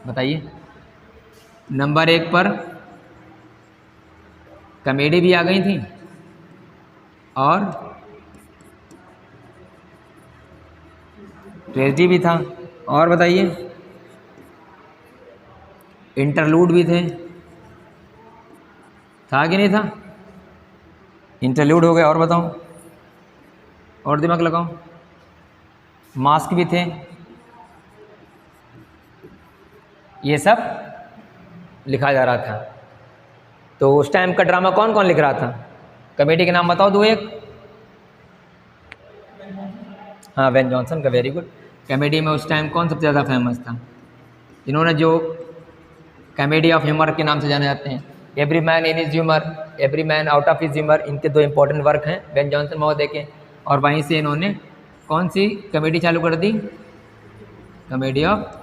S1: बताइए। नंबर 1 पर कॉमेडी भी आ गई थी, और ट्रेजेडी भी था, और बताइए इंटरलूड भी थे, था कि नहीं था? इंटरलूड हो गए, और बताओ, और दिमाग लगाओ। मास्क भी थे, ये सब लिखा जा रहा था। तो उस टाइम का ड्रामा कौन कौन लिख रहा था? कॉमेडी के नाम बताओ दो एक। हाँ, बेन जॉनसन का, वेरी गुड। कॉमेडी में उस टाइम कौन सबसे ज़्यादा फेमस था? इन्होंने जो कॉमेडी ऑफ ह्यूमर के नाम से जाने जाते हैं, every man in his humour, every man out of his humour, इनके 2 इंपॉर्टेंट वर्क हैं बेन जॉनसन महोदय के। और वहीं से इन्होंने कौन सी कॉमेडी चालू कर दी? Comedy of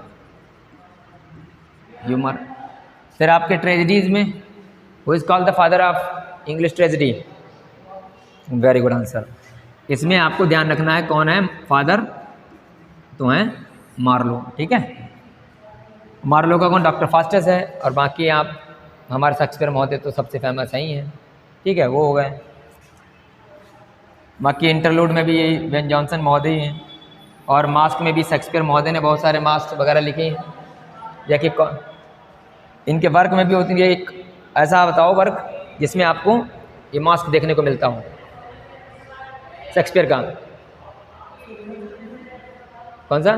S1: humour. फिर आपके ट्रेजेडीज़ में who is called the father of English tragedy? Very good answer. इसमें आपको ध्यान रखना है कौन है फादर, तो हैं मार्लो, ठीक है। मार्लो का कौन? डॉक्टर फास्टस है। और बाकी आप हमारे शेक्सपियर महोदय तो सबसे फेमस है ही हैं, ठीक है, वो हो गए। बाकी इंटरलूड में भी यही बेन जॉनसन महोदय ही हैं, और मास्क में भी शेक्सपियर महोदय ने बहुत सारे मास्क वगैरह लिखे हैं। या कि इनके वर्क में भी होती है, एक ऐसा बताओ वर्क जिसमें आपको ये मास्क देखने को मिलता हो शेक्सपियर का, कौन सा?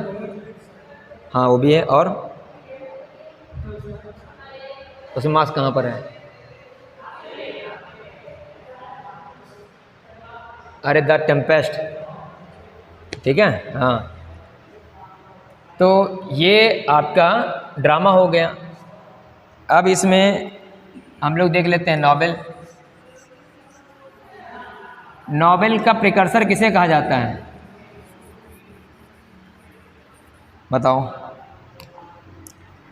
S1: हाँ वो भी है। और उसमें मास्क कहाँ पर है? अरे द टेम्पेस्ट, ठीक है, हाँ। तो ये आपका ड्रामा हो गया। अब इसमें हम लोग देख लेते हैं नॉवेल। नॉवेल का प्रिकर्सर किसे कहा जाता है, बताओ।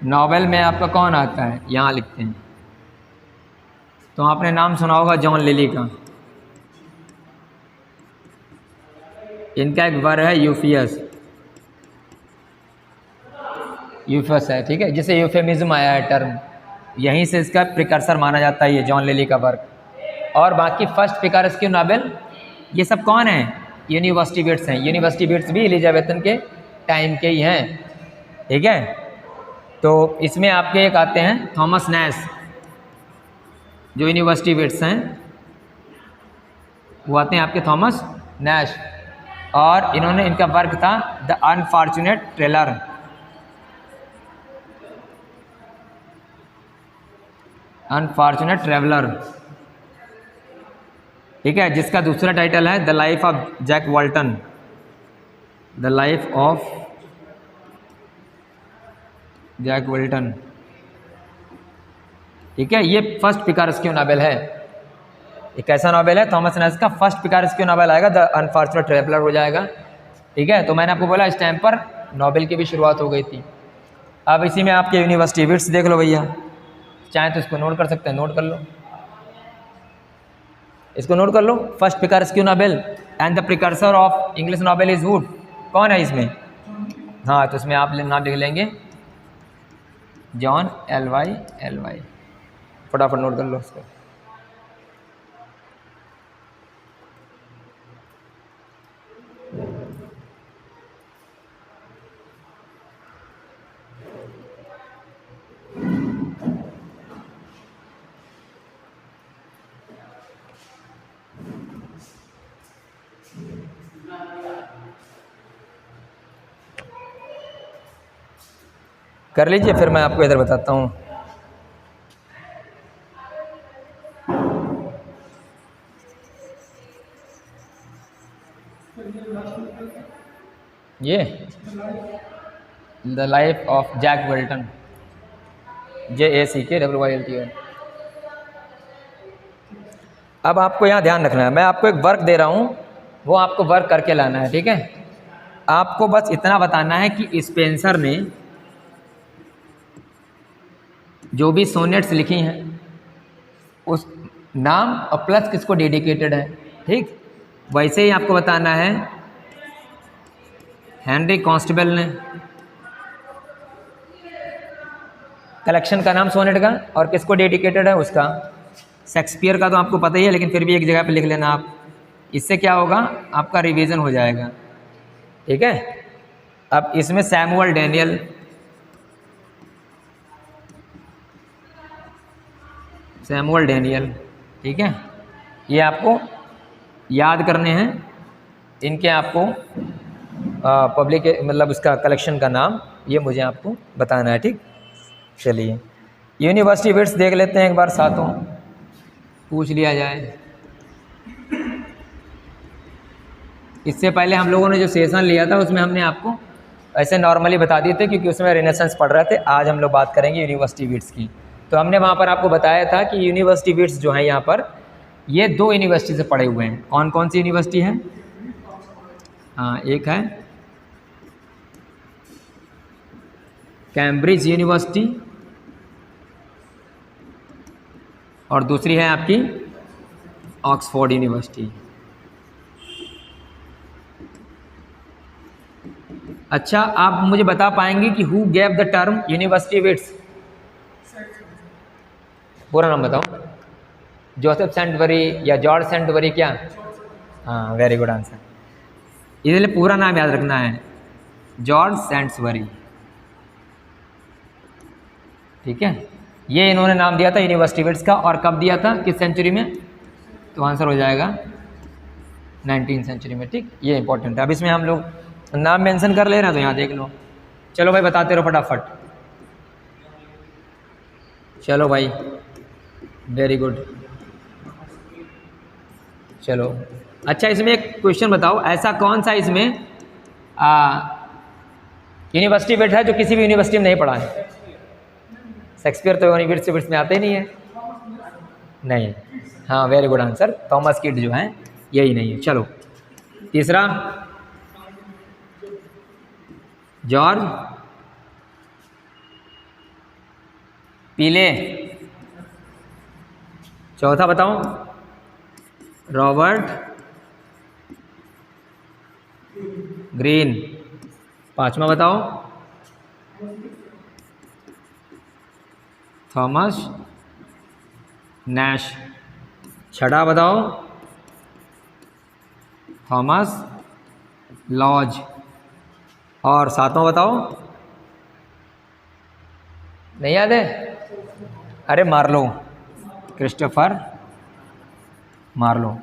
S1: नॉवेल में आपका कौन आता है? यहाँ लिखते हैं। तो आपने नाम सुना होगा जॉन लिली का। इनका एक वर्क है यूफियस, यूफियस है, ठीक है, जिसे यूफेमिज्म आया है टर्म, यहीं से इसका प्रिकर्सर माना जाता है ये जॉन लिली का वर्क। और बाकी फर्स्ट पिकारेस्क्यू नॉवेल ये सब कौन है? यूनिवर्सिटी बिट्स हैं। यूनिवर्सिटी बिट्स भी एलिजाबेथन के टाइम के ही हैं। ठीक है। तो इसमें आपके एक आते हैं थॉमस नैश, जो यूनिवर्सिटी वेट्स हैं वो आते हैं आपके थॉमस नैश, और इन्होंने इनका वर्क था the unfortunate trailer. Unfortunate traveller, ठीक है, जिसका दूसरा टाइटल है the life of Jack Walton. The life of Jack Walton, ठीक है। ये फर्स्ट पिकारेस्क्यू नॉवेल है। एक ऐसा नॉवेल है थॉमस नैश का, फर्स्ट पिकारेस्क्यू नॉवेल आएगा, द अनफॉर्चुनेट ट्रेवलर हो जाएगा, ठीक है। तो मैंने आपको बोला इस टाइम पर नॉवेल की भी शुरुआत हो गई थी। अब इसी में आपके यूनिवर्सिटी बिट्स देख लो भैया, चाहे तो इसको नोट कर सकते हैं, नोट कर लो, इसको नोट कर लो। First picaresque novel and the precursor of English novel is Wood. कौन है इसमें? हाँ, तो इसमें आप नाम लिख लेंगे जॉन LY। फटाफट नोट कर लो इसको। कर लीजिए, फिर मैं आपको इधर बताता हूँ। ये the life of Jack Walton, JACKWALTON। अब आपको यहाँ ध्यान रखना है, मैं आपको एक वर्क दे रहा हूँ, वो आपको वर्क करके लाना है, ठीक है। आपको बस इतना बताना है कि स्पेंसर ने जो भी सोनेट्स लिखी हैं उस नाम और प्लस किसको डेडिकेटेड है, ठीक। वैसे ही आपको बताना है हेनरी कॉन्स्टेबल ने कलेक्शन का नाम सोनेट का, और किसको डेडिकेटेड है उसका। शेक्सपियर का तो आपको पता ही है, लेकिन फिर भी एक जगह पे लिख लेना आप, इससे क्या होगा आपका रिवीजन हो जाएगा, ठीक है। अब इसमें सैमुअल डैनियल, ठीक है, ये आपको याद करने हैं, इनके आपको पब्लिक मतलब उसका कलेक्शन का नाम ये मुझे आपको बताना है, ठीक। चलिए यूनिवर्सिटी बिट्स देख लेते हैं एक बार, साथों पूछ लिया जाए। इससे पहले हम लोगों ने जो सेशन लिया था उसमें हमने आपको ऐसे नॉर्मली बता दिए थे, क्योंकि उसमें रेनेसेंस पढ़ रहे थे। आज हम लोग बात करेंगे यूनिवर्सिटी बिट्स की। तो हमने वहाँ पर आपको बताया था कि यूनिवर्सिटी बिट्स जो हैं यहाँ पर ये 2 यूनिवर्सिटी से पढ़े हुए हैं। कौन कौन सी यूनिवर्सिटी है? हाँ, एक है कैम्ब्रिज यूनिवर्सिटी और दूसरी है आपकी ऑक्सफोर्ड यूनिवर्सिटी। अच्छा, आप मुझे बता पाएंगे कि who gave the term university bits? पूरा नाम बताओ। जोसेफ सेंटबरी या जॉर्ज सेंटबरी? क्या? हाँ, वेरी गुड आंसर। इसलिए पूरा नाम याद रखना है, जॉर्ज सेंटबरी, ठीक है। ये इन्होंने नाम दिया था यूनिवर्सिटी बिट्स का, और कब दिया था, किस सेंचुरी में? तो आंसर हो जाएगा 19वीं सेंचुरी में, ठीक। ये इंपॉर्टेंट है। अब इसमें हम लोग नाम मेंशन कर ले रहे हैं, तो यहाँ देख लो। चलो भाई बताते रहो फटाफट। चलो भाई, वेरी गुड। चलो अच्छा, इसमें एक क्वेश्चन बताओ, ऐसा कौन सा इसमें यूनिवर्सिटी बिट है जो किसी भी यूनिवर्सिटी में नहीं पढ़ा है? शेक्सपियर तो यूनिवर्सिटी बिट्स में आते ही नहीं है। नहीं, हाँ very good answer, Thomas kid जो हैं यही नहीं है। चलो तीसरा जॉर्ज पीले। चौथा बताओ रॉबर्ट ग्रीन। पांचवा बताओ थॉमस नैश। छठा बताओ थॉमस लॉज। और सातवां बताओ नहीं याद है? अरे मार्लो, क्रिस्टोफर मार्लो।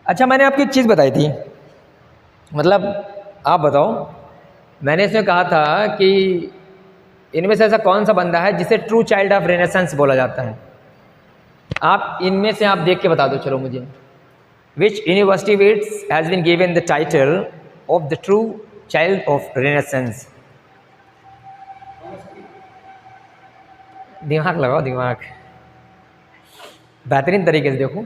S1: अच्छा, मैंने आपको एक चीज़ बताई थी, मतलब आप बताओ, मैंने इसमें कहा था कि इनमें से ऐसा कौन सा बंदा है जिसे ट्रू चाइल्ड ऑफ रेनेसेंस बोला जाता है? आप इनमें से आप देख के बता दो चलो मुझे। Which university wits has been given the title of the true child of renaissance? दिमाग लगाओ, दिमाग, बेहतरीन तरीके से देखो।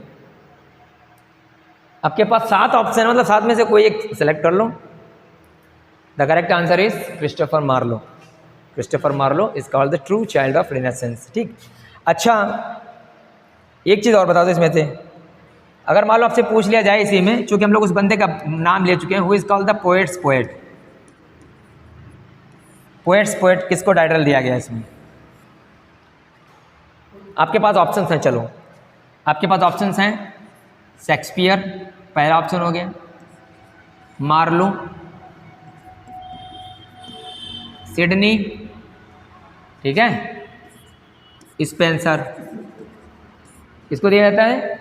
S1: आपके पास 7 ऑप्शन है, मतलब 7 में से कोई एक सेलेक्ट कर लो। The correct answer is Christopher Marlowe. Christopher Marlowe is called the true child of renaissance. ठीक। अच्छा, एक चीज़ और बता दो इसमें से, अगर मान लो आपसे पूछ लिया जाए इसी में, चूंकि हम लोग उस बंदे का नाम ले चुके हैं, who is called the poets poet. Poets poet किसको टाइटल दिया गया इसमें? आपके पास ऑप्शंस हैं, चलो आपके पास ऑप्शंस हैं। शेक्सपियर पहला ऑप्शन हो गया, मार्लो, सिडनी, ठीक है, स्पेंसर। किसको दिया जाता है?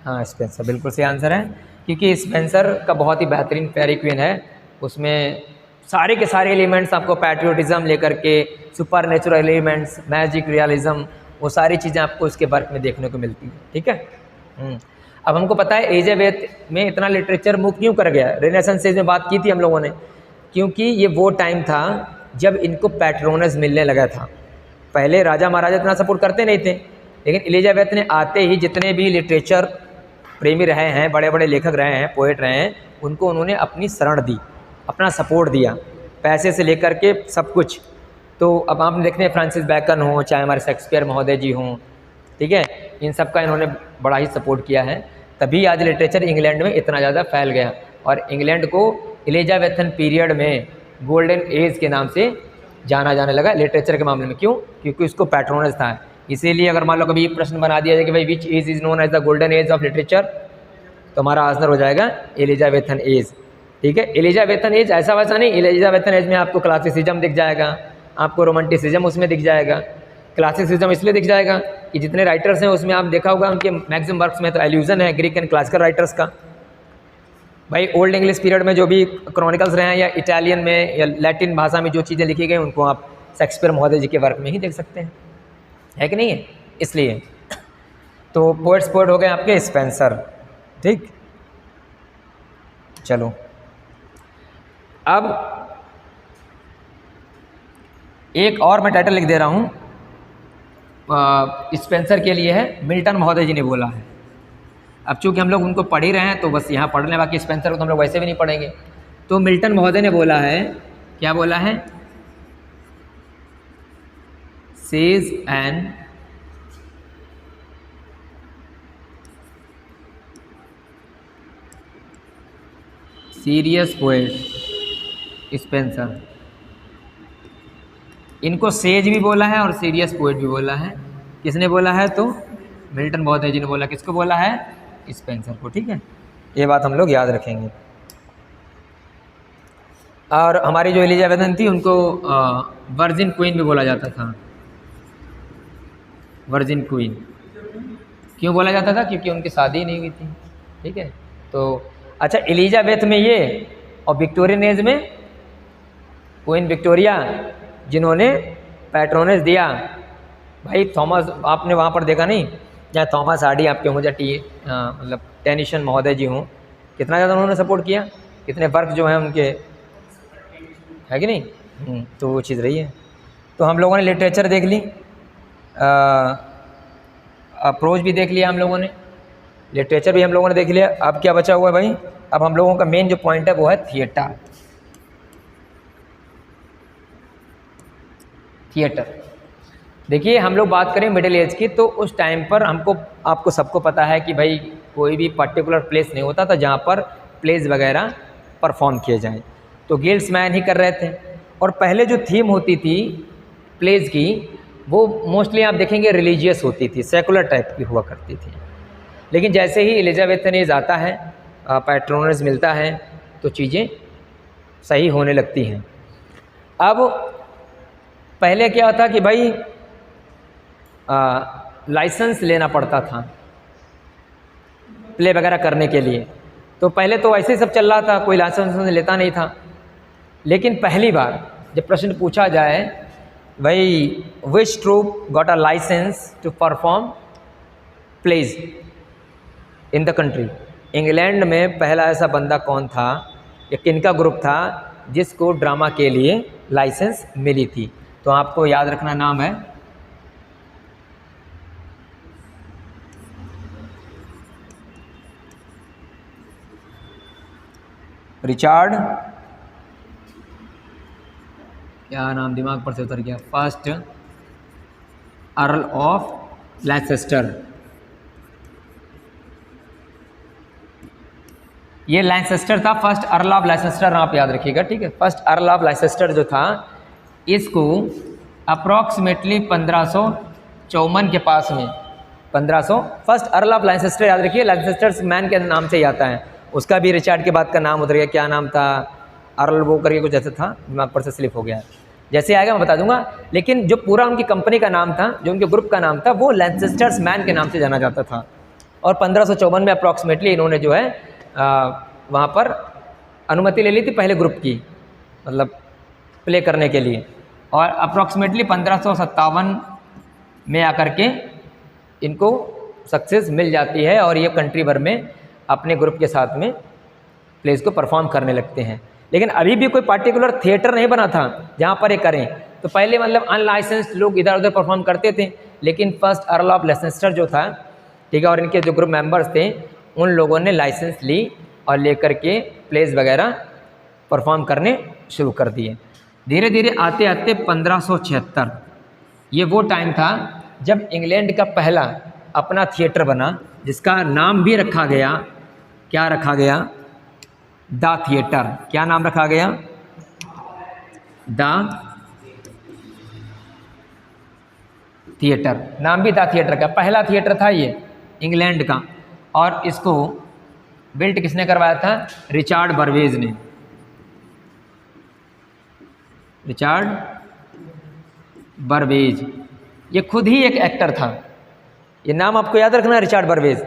S1: हाँ, स्पेंसर बिल्कुल सही आंसर है, क्योंकि स्पेंसर का बहुत ही बेहतरीन फेयरी क्वीन है। उसमें सारे के सारे एलिमेंट्स आपको पैट्रियोटिज्म लेकर के, super natural elements, magic, realism, वो सारी चीज़ें आपको उसके वर्क में देखने को मिलती है। ठीक है। अब हमको पता है एलिजाबेथ में इतना लिटरेचर मूव क्यों कर गया। रेनेसांस एज में बात की थी हम लोगों ने, क्योंकि ये वो टाइम था जब इनको पैट्रोनस मिलने लगा था। पहले राजा महाराजा इतना सपोर्ट करते नहीं थे, लेकिन एलिजाबेथ ने आते ही जितने भी लिटरेचर प्रेमी रहे हैं, बड़े बड़े लेखक रहे हैं, पोएट रहे हैं, उनको उन्होंने अपनी शरण दी, अपना सपोर्ट दिया, पैसे से लेकर के सब कुछ। तो अब आपने देखते हैं फ्रांसिस बैकन हो, चाहे हमारे शेक्सपियर महोदय जी हों, ठीक है, इन सब का इन्होंने बड़ा ही सपोर्ट किया है। तभी आज लिटरेचर इंग्लैंड में इतना ज़्यादा फैल गया, और इंग्लैंड को एलिजाबेथन पीरियड में गोल्डन एज के नाम से जाना जाने लगा लिटरेचर के मामले में। क्यों? क्योंकि उसको पैट्रोनस था। इसीलिए अगर मान लो कभी प्रश्न बना दिया जाए कि भाई which age is known as the golden age of literature, तो हमारा आंसर हो जाएगा एलिजाबेथन एज। ठीक है, एलिजाबेथन एज ऐसा वैसा नहीं, एलिजाबेथन एज में आपको क्लासिसिज्म दिख जाएगा, आपको रोमांटिसिज्म उसमें दिख जाएगा। क्लासिसिज्म इसलिए दिख जाएगा कि जितने राइटर्स हैं उसमें आप देखा होगा उनके मैक्सिमम वर्क्स में तो एल्यूजन है ग्रीक एंड क्लासिकल राइटर्स का। भाई ओल्ड इंग्लिश पीरियड में जो भी क्रॉनिकल्स रहे हैं, या इटालियन में या लैटिन भाषा में जो चीज़ें लिखी गई, उनको आप शेक्सपियर महोदय जी के वर्क में ही देख सकते हैं, है कि नहीं है? इसलिए तो पोएट्स पोएट हो गए आपके स्पेंसर। ठीक, चलो अब एक और मैं टाइटल लिख दे रहा हूँ, स्पेंसर के लिए है, मिल्टन महोदय जी ने बोला है। अब चूंकि हम लोग उनको पढ़ ही रहे हैं तो बस यहाँ पढ़ लें, बाकी स्पेंसर को तो हम लोग वैसे भी नहीं पढ़ेंगे। तो मिल्टन महोदय ने बोला है, क्या बोला है? Sage and serious poet Spenser. इनको सेज भी बोला है और सीरियस पोएट भी बोला है। किसने बोला है? तो मिल्टन महोदय जी ने बोला। किसको बोला है? स्पेंसर को। ठीक है, ये बात हम लोग याद रखेंगे। और हमारी जो एलिजाबेथन थी उनको वर्जिन क्वीन भी बोला जाता था। वर्जिन क्वीन क्यों बोला जाता था? क्योंकि उनकी शादी ही नहीं हुई थी। ठीक है, तो अच्छा, एलिजाबेथ में ये, और विक्टोरियन एज में क्वीन विक्टोरिया, जिन्होंने पैट्रोनेस दिया। भाई थॉमस, आपने वहाँ पर देखा नहीं, जहाँ थॉमस हार्डी आपके हों, या मतलब टेनिसन महोदय जी हों, कितना ज़्यादा उन्होंने सपोर्ट किया, कितने वर्क जो हैं उनके, है कि नहीं? तो वो चीज़ रही है। तो हम लोगों ने लिटरेचर देख ली, अप्रोच भी देख लिया हम लोगों ने, लिटरेचर भी हम लोगों ने देख लिया। अब क्या बचा हुआ है भाई? अब हम लोगों का मेन जो पॉइंट है वो है थिएटर। थिएटर, देखिए हम लोग बात करें मिडिल एज की, तो उस टाइम पर हमको, आपको सबको पता है कि भाई कोई भी पर्टिकुलर प्लेस नहीं होता था जहाँ पर प्लेस वगैरह परफॉर्म किए जाएं, तो गिल्ड्समैन ही कर रहे थे। और पहले जो थीम होती थी प्लेस की, वो मोस्टली आप देखेंगे रिलीजियस होती थी, सेकुलर टाइप की हुआ करती थी। लेकिन जैसे ही एलिजाबेथन एज आता है, पैट्रोनस मिलता है, तो चीज़ें सही होने लगती हैं। अब पहले क्या था कि भाई लाइसेंस लेना पड़ता था प्ले वगैरह करने के लिए। तो पहले तो ऐसे ही सब चल रहा था, कोई लाइसेंस लेता नहीं था। लेकिन पहली बार जब प्रश्न पूछा जाए भाई which troupe got a licence to perform plays in the country, England में पहला ऐसा बंदा कौन था या किनका ग्रुप था जिसको ड्रामा के लिए लाइसेंस मिली थी। तो आपको याद रखना नाम है रिचार्ड, क्या नाम दिमाग पर से उतर गया, फर्स्ट अर्ल ऑफ लैंचेस्टर। ये लैंचेस्टर था, फर्स्ट अर्ल ऑफ लैंचेस्टर, आप याद रखिएगा, ठीक है। फर्स्ट अर्ल ऑफ लैंचेस्टर जो था इसको अप्रॉक्सीमेटली 1554 के पास में 1500 फर्स्ट अर्ल ऑफ लैंचेस्टर याद रखिए, लैंचेस्टर मैन के नाम से ही आता है। उसका भी रिचार्ड के बाद का नाम उतर गया, क्या नाम था, अर्ल वो करके कुछ ऐसा था, दिमाग पर से स्लिप हो गया, जैसे आएगा मैं बता दूंगा। लेकिन जो पूरा उनकी कंपनी का नाम था, जो उनके ग्रुप का नाम था, वो लैंचेस्टर्स मैन के नाम से जाना जाता था। और 1554 में अप्रॉक्सीमेटली इन्होंने जो है वहाँ पर अनुमति ले ली थी पहले ग्रुप की, मतलब प्ले करने के लिए। और अप्रॉक्सीमेटली 1557 में आकर के इनको सक्सेस मिल जाती है और ये कंट्री भर में अपने ग्रुप के साथ में प्लेस को परफॉर्म करने लगते हैं। लेकिन अभी भी कोई पार्टिकुलर थिएटर नहीं बना था जहाँ पर ये करें। तो पहले मतलब अनलाइसेंस्ड लोग इधर उधर परफॉर्म करते थे, लेकिन फर्स्ट अर्ल ऑफ लैंचेस्टर जो था, ठीक है, और इनके जो ग्रुप मेंबर्स थे उन लोगों ने लाइसेंस ली और लेकर के प्लेस वगैरह परफॉर्म करने शुरू कर दिए। धीरे धीरे आते आते 1576 ये वो टाइम था जब इंग्लैंड का पहला अपना थिएटर बना, जिसका नाम भी रखा गया, क्या रखा गया, द थिएटर। क्या नाम रखा गया, द थिएटर, नाम भी द थिएटर का पहला थिएटर था ये इंग्लैंड का। और इसको बिल्ट किसने करवाया था, रिचार्ड बर्वेज ने। रिचार्ड बर्वेज ये खुद ही एक एक्टर था, ये नाम आपको याद रखना है, रिचार्ड बर्वेज।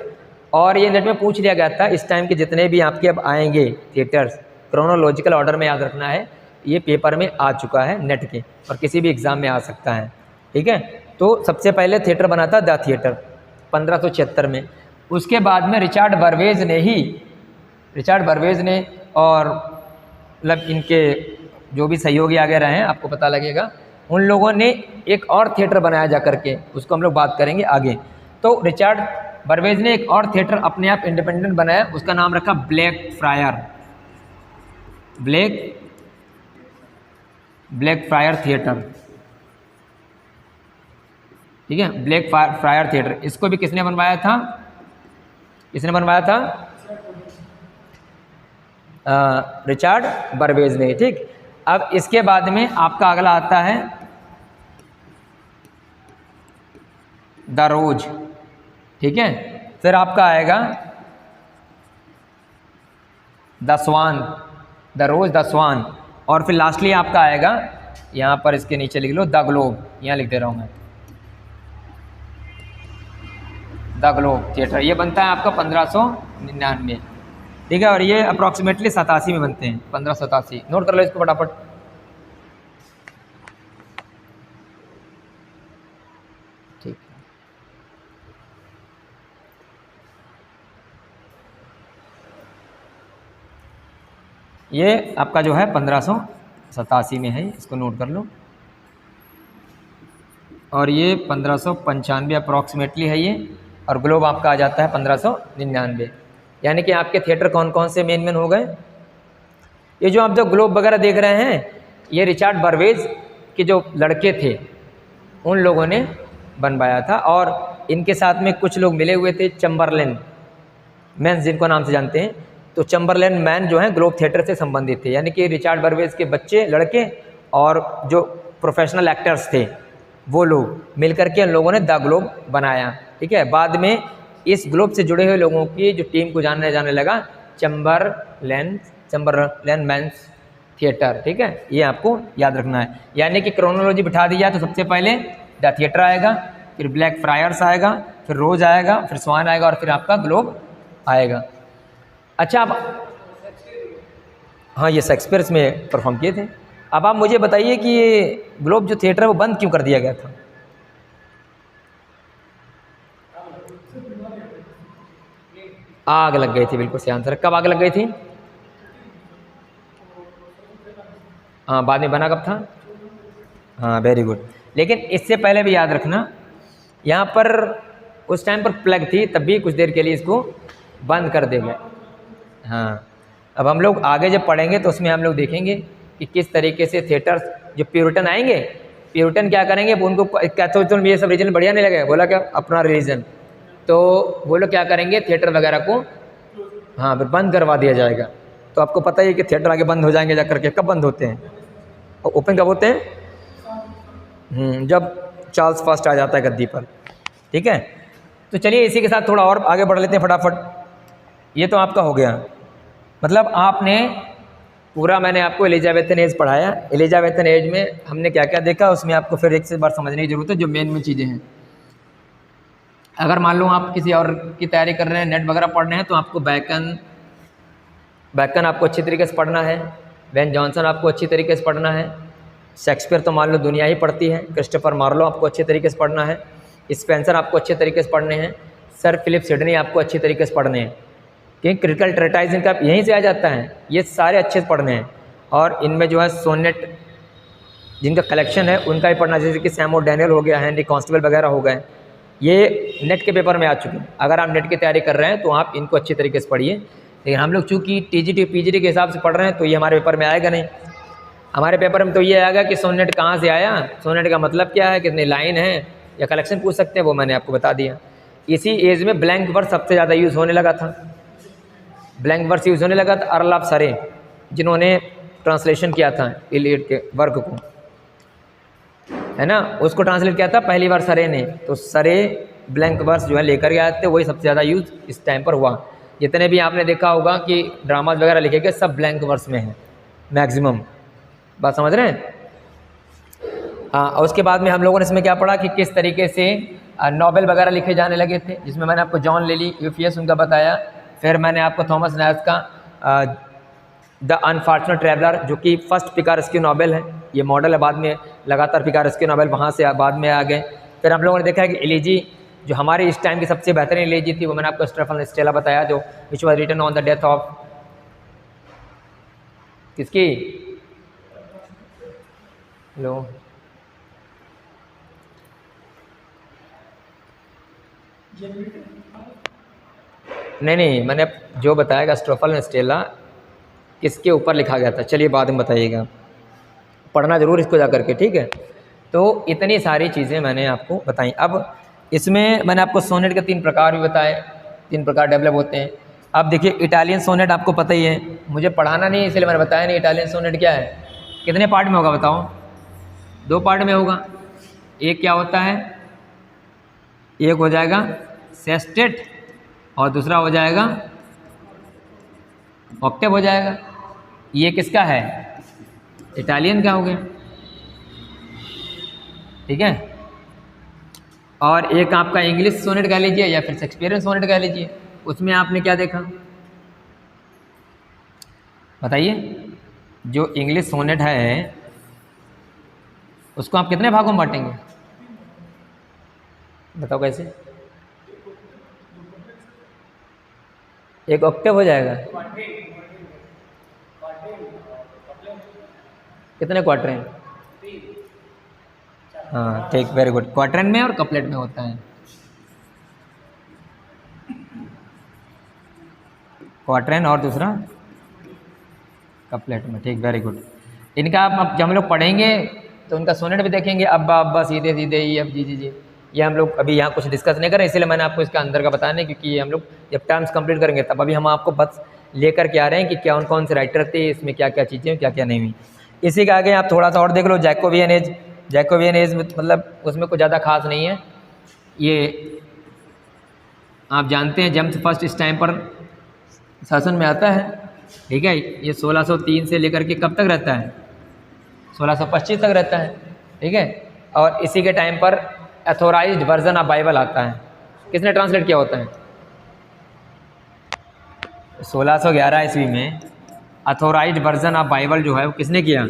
S1: और ये नेट में पूछ लिया गया था, इस टाइम के जितने भी आपके अब आएंगे थिएटर्स क्रोनोलॉजिकल ऑर्डर में याद रखना है, ये पेपर में आ चुका है नेट के और किसी भी एग्ज़ाम में आ सकता है, ठीक है। तो सबसे पहले थिएटर बना था द थिएटर 1576 में। उसके बाद में रिचार्ड बर्वेज ने और मतलब इनके जो भी सहयोगी आगे रहे हैं आपको पता लगेगा, उन लोगों ने एक और थिएटर बनाया जा करके, उसको हम लोग बात करेंगे आगे। तो रिचार्ड बर्वेज ने एक और थिएटर अपने आप इंडिपेंडेंट बनाया, उसका नाम रखा ब्लैक फ्रायर थिएटर, ठीक है, ब्लैक फ्रायर थिएटर। इसको भी किसने बनवाया था, रिचार्ड बर्वेज ने, ठीक। अब इसके बाद में आपका अगला आता है द रोज, ठीक है। फिर आपका आएगा the Swan, the Rose, the Swan. और फिर लास्टली आपका आएगा, यहाँ पर इसके नीचे लिख लो द ग्लोब, यहाँ लिख दे रहा हूँ मैं, द ग्लोब थिएटर। ये बनता है आपका 1599, ठीक है। और ये अप्रॉक्सीमेटली 87 में बनते हैं, 1587। नोट कर लो इसको फटाफट। ठीक, ये आपका जो है 1587 में है, इसको नोट कर लो। और ये 1595 अप्रॉक्सीमेटली है ये, और ग्लोब आपका आ जाता है 1599। यानी कि आपके थिएटर कौन कौन से मेन हो गए। ये जो आप जो ग्लोब वगैरह देख रहे हैं, ये रिचार्ड बर्वेज के जो लड़के थे उन लोगों ने बनवाया था। और इनके साथ में कुछ लोग मिले हुए थे, चैम्बरलेन मैन जिनको नाम से जानते हैं। तो चैम्बरलेन मैन जो हैं ग्लोब थिएटर से संबंधित थे, यानी कि रिचार्ड बर्वेज के बच्चे लड़के और जो प्रोफेशनल एक्टर्स थे वो लोग मिलकर के उन लोगों ने द ग्लोब बनाया, ठीक है। बाद में इस ग्लोब से जुड़े हुए लोगों की जो टीम को जाने लगा चैम्बरलेन मैन्स थिएटर, ठीक है। ये आपको याद रखना है। यानी कि क्रोनोलॉजी बिठा दी जाए तो सबसे पहले द थिएटर आएगा, फिर ब्लैक फ्रायर्स आएगा, फिर रोज आएगा, फिर स्वान आएगा और फिर आपका ग्लोब आएगा। अच्छा अब हाँ, ये शेक्सपियर में परफॉर्म किए थे। अब आप मुझे बताइए कि ये ग्लोब जो थिएटर है वो बंद क्यों कर दिया गया था? आग लग गई थी, बिल्कुल सही आंसर। कब आग लग गई थी? हाँ, बाद में बना कब था? हाँ, वेरी गुड। लेकिन इससे पहले भी याद रखना, यहाँ पर उस टाइम पर प्लग थी, तब भी कुछ देर के लिए इसको बंद कर देंगे। हाँ, अब हम लोग आगे जब पढ़ेंगे तो उसमें हम लोग देखेंगे कि किस तरीके से थिएटर्स, जो प्यूरिटन आएंगे, प्यूरिटन क्या करेंगे, वो उनको कहते हो ये सब रीजन बढ़िया नहीं लगे, बोला क्या अपना रिलीजन, तो वो लोग क्या करेंगे, थिएटर वगैरह को हाँ फिर बंद करवा दिया जाएगा। तो आपको पता ही है कि थिएटर आगे बंद हो जाएंगे जा करके। कब बंद होते हैं और ओपन कब होते हैं? जब चार्ल्स फर्स्ट आ जाता है गद्दी पर। ठीक है, तो चलिए इसी के साथ थोड़ा और आगे बढ़ लेते हैं फटाफट। ये तो आपका हो गया, मतलब आपने पूरा, मैंने आपको एलिजाबेथन एज पढ़ाया। एलिजाबेथन एज में हमने क्या क्या देखा, उसमें आपको फिर एक से बार समझने की जरूरत है जो मेन चीज़ें हैं। अगर मान लो आप किसी और की तैयारी कर रहे हैं, नेट वगैरह पढ़ रहे हैं, तो आपको बैकन आपको अच्छी तरीके से पढ़ना है, बेन जॉनसन आपको अच्छी तरीके से पढ़ना है, शेक्सपियर तो मान लो दुनिया ही पढ़ती है, क्रिस्टोफर मार्लो आपको अच्छे तरीके से पढ़ना है, स्पेंसर आपको अच्छे तरीके से पढ़ने हैं, सर फिलिप सिडनी आपको अच्छे तरीके से पढ़ने हैं, क्योंकि क्रिटिकल ट्रेटाइज इनका यहीं से आ जाता है। ये सारे अच्छे से पढ़ने हैं और इनमें जो है सोनेट जिनका कलेक्शन है उनका भी पढ़ना, जैसे कि सैमो डैनियल हो गया, हेनरी कांस्टेबल वगैरह हो गए, ये नेट के पेपर में आ चुके हैं। अगर आप नेट की तैयारी कर रहे हैं तो आप इनको अच्छी तरीके से पढ़िए। लेकिन हम लोग चूँकि टीजीटी पीजीटी के हिसाब से पढ़ रहे हैं तो ये हमारे पेपर में आएगा नहीं। हमारे पेपर में तो ये आएगा कि सोनेट कहाँ से आया, सोनेट का मतलब क्या है, कितनी लाइन है, या कलेक्शन पूछ सकते हैं, वो मैंने आपको बता दिया। इसी एज में ब्लैंक वर्स सबसे ज़्यादा यूज़ होने लगा था। ब्लैंक वर्स यूज़ होने लगा था अर्ल ऑफ सरे, जिन्होंने ट्रांसलेशन किया था इलियड के वर्क को, है ना, उसको ट्रांसलेट किया था पहली बार सरे ने। तो सरे ब्लैंक वर्स जो है लेकर के आए थे, वही सबसे ज़्यादा यूज़ इस टाइम पर हुआ। जितने भी आपने देखा होगा कि ड्रामाज वगैरह लिखे गए सब ब्लैंक वर्स में हैं मैक्सिमम। बात समझ रहे हैं? हाँ, और उसके बाद में हम लोगों ने इसमें क्या पढ़ा कि किस तरीके से नॉवेल वगैरह लिखे जाने लगे थे, जिसमें मैंने आपको जॉन लेली यूफियस उनका बताया। फिर मैंने आपको थॉमस नैश का द अनफॉर्चुनेट ट्रैवलर, जो कि फर्स्ट पिकारेस्क्यू नॉवेल है, ये मॉडल है, बाद में लगातार पिकारेस्क्यू नॉवेल वहाँ से बाद में आ गए। फिर हम लोगों ने देखा कि एलिजी जो हमारे इस टाइम की सबसे बेहतरीन एलिजी थी, वो मैंने आपको स्टेफन स्टेला बताया, जो which was written on the death of किसकी, हेलो, नहीं, मैंने जो बताया स्टोफल एंड स्टेला किसके ऊपर लिखा गया था, चलिए बाद में बताइएगा, पढ़ना जरूर इसको जा करके, ठीक है। तो इतनी सारी चीज़ें मैंने आपको बताई। अब इसमें मैंने आपको सोनेट के 3 प्रकार भी बताए, 3 प्रकार डेवलप होते हैं। अब देखिए इटालियन सोनेट आपको पता ही है, मुझे पढ़ाना नहीं इसलिए मैंने बताया नहीं इटालियन सोनेट क्या है। कितने पार्ट में होगा बताओ? 2 पार्ट में होगा। एक क्या होता है, एक हो जाएगा सेस्टेट और दूसरा हो जाएगा ऑक्टेव हो जाएगा। ये किसका है? इटालियन का हो गया, ठीक है। और एक आपका इंग्लिश सोनेट कह लीजिए या फिर शेक्सपियरियन सोनेट कह लीजिए। उसमें आपने क्या देखा बताइए? जो इंग्लिश सोनेट है उसको आप कितने भागों में बांटेंगे बताओ कैसे? एक ऑक्टेव हो जाएगा। कितने क्वार्टरेन? हाँ ठीक, वेरी गुड। क्वार्टरेन में और कपलेट में होता है। क्वार्टरेन और दूसरा कपलेट में, ठीक, वेरी गुड। इनका आप जब हम लोग पढ़ेंगे तो उनका सोनेट भी देखेंगे, अब्बा अब्बा सीधे सीधे ई एफ जी जी जी। ये हम लोग अभी यहाँ कुछ डिस्कस नहीं कर रहे, इसलिए मैंने आपको इसका अंदर का बताने, क्योंकि ये हम लोग जब टर्म्स कंप्लीट करेंगे तब अभी हम आपको बस लेकर के आ रहे हैं कि कौन कौन से राइटर थे, इसमें क्या क्या चीज़ें क्या क्या नहीं हुई। इसी के आगे आप थोड़ा सा और देख लो, जैकोबियन एज। जैकोबियन एज मतलब उसमें कुछ ज़्यादा खास नहीं है। ये आप जानते हैं जेम्स फर्स्ट इस टाइम पर शासन में आता है, ठीक है। ये 1603 से लेकर के कब तक रहता है? 1625 तक रहता है, ठीक है। और इसी के टाइम पर अथोराइज्ड वर्जन ऑफ बाइबल आता है, किसने ट्रांसलेट किया होता है? 1611 ईस्वी में अथोराइज्ड वर्जन ऑफ बाइबल जो है वो किसने किया?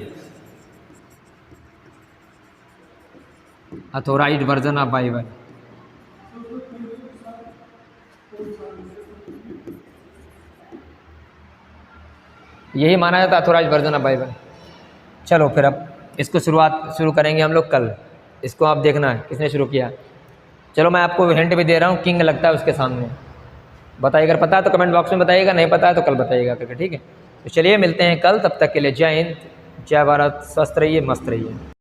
S1: अथोराइज्ड वर्जन ऑफ बाइबल यही माना जाता है अथोराइज्ड वर्जन ऑफ बाइबल। चलो फिर अब इसको शुरू करेंगे हम लोग कल। इसको आप देखना है किसने शुरू किया। चलो मैं आपको हिंट भी दे रहा हूँ, किंग लगता है उसके सामने। बताइए, अगर पता है तो कमेंट बॉक्स में बताइएगा, नहीं पता है तो कल बताइएगा करके, ठीक है। तो चलिए मिलते हैं कल, तब तक के लिए जय हिंद, जय भारत, स्वस्थ रहिए, मस्त रहिए।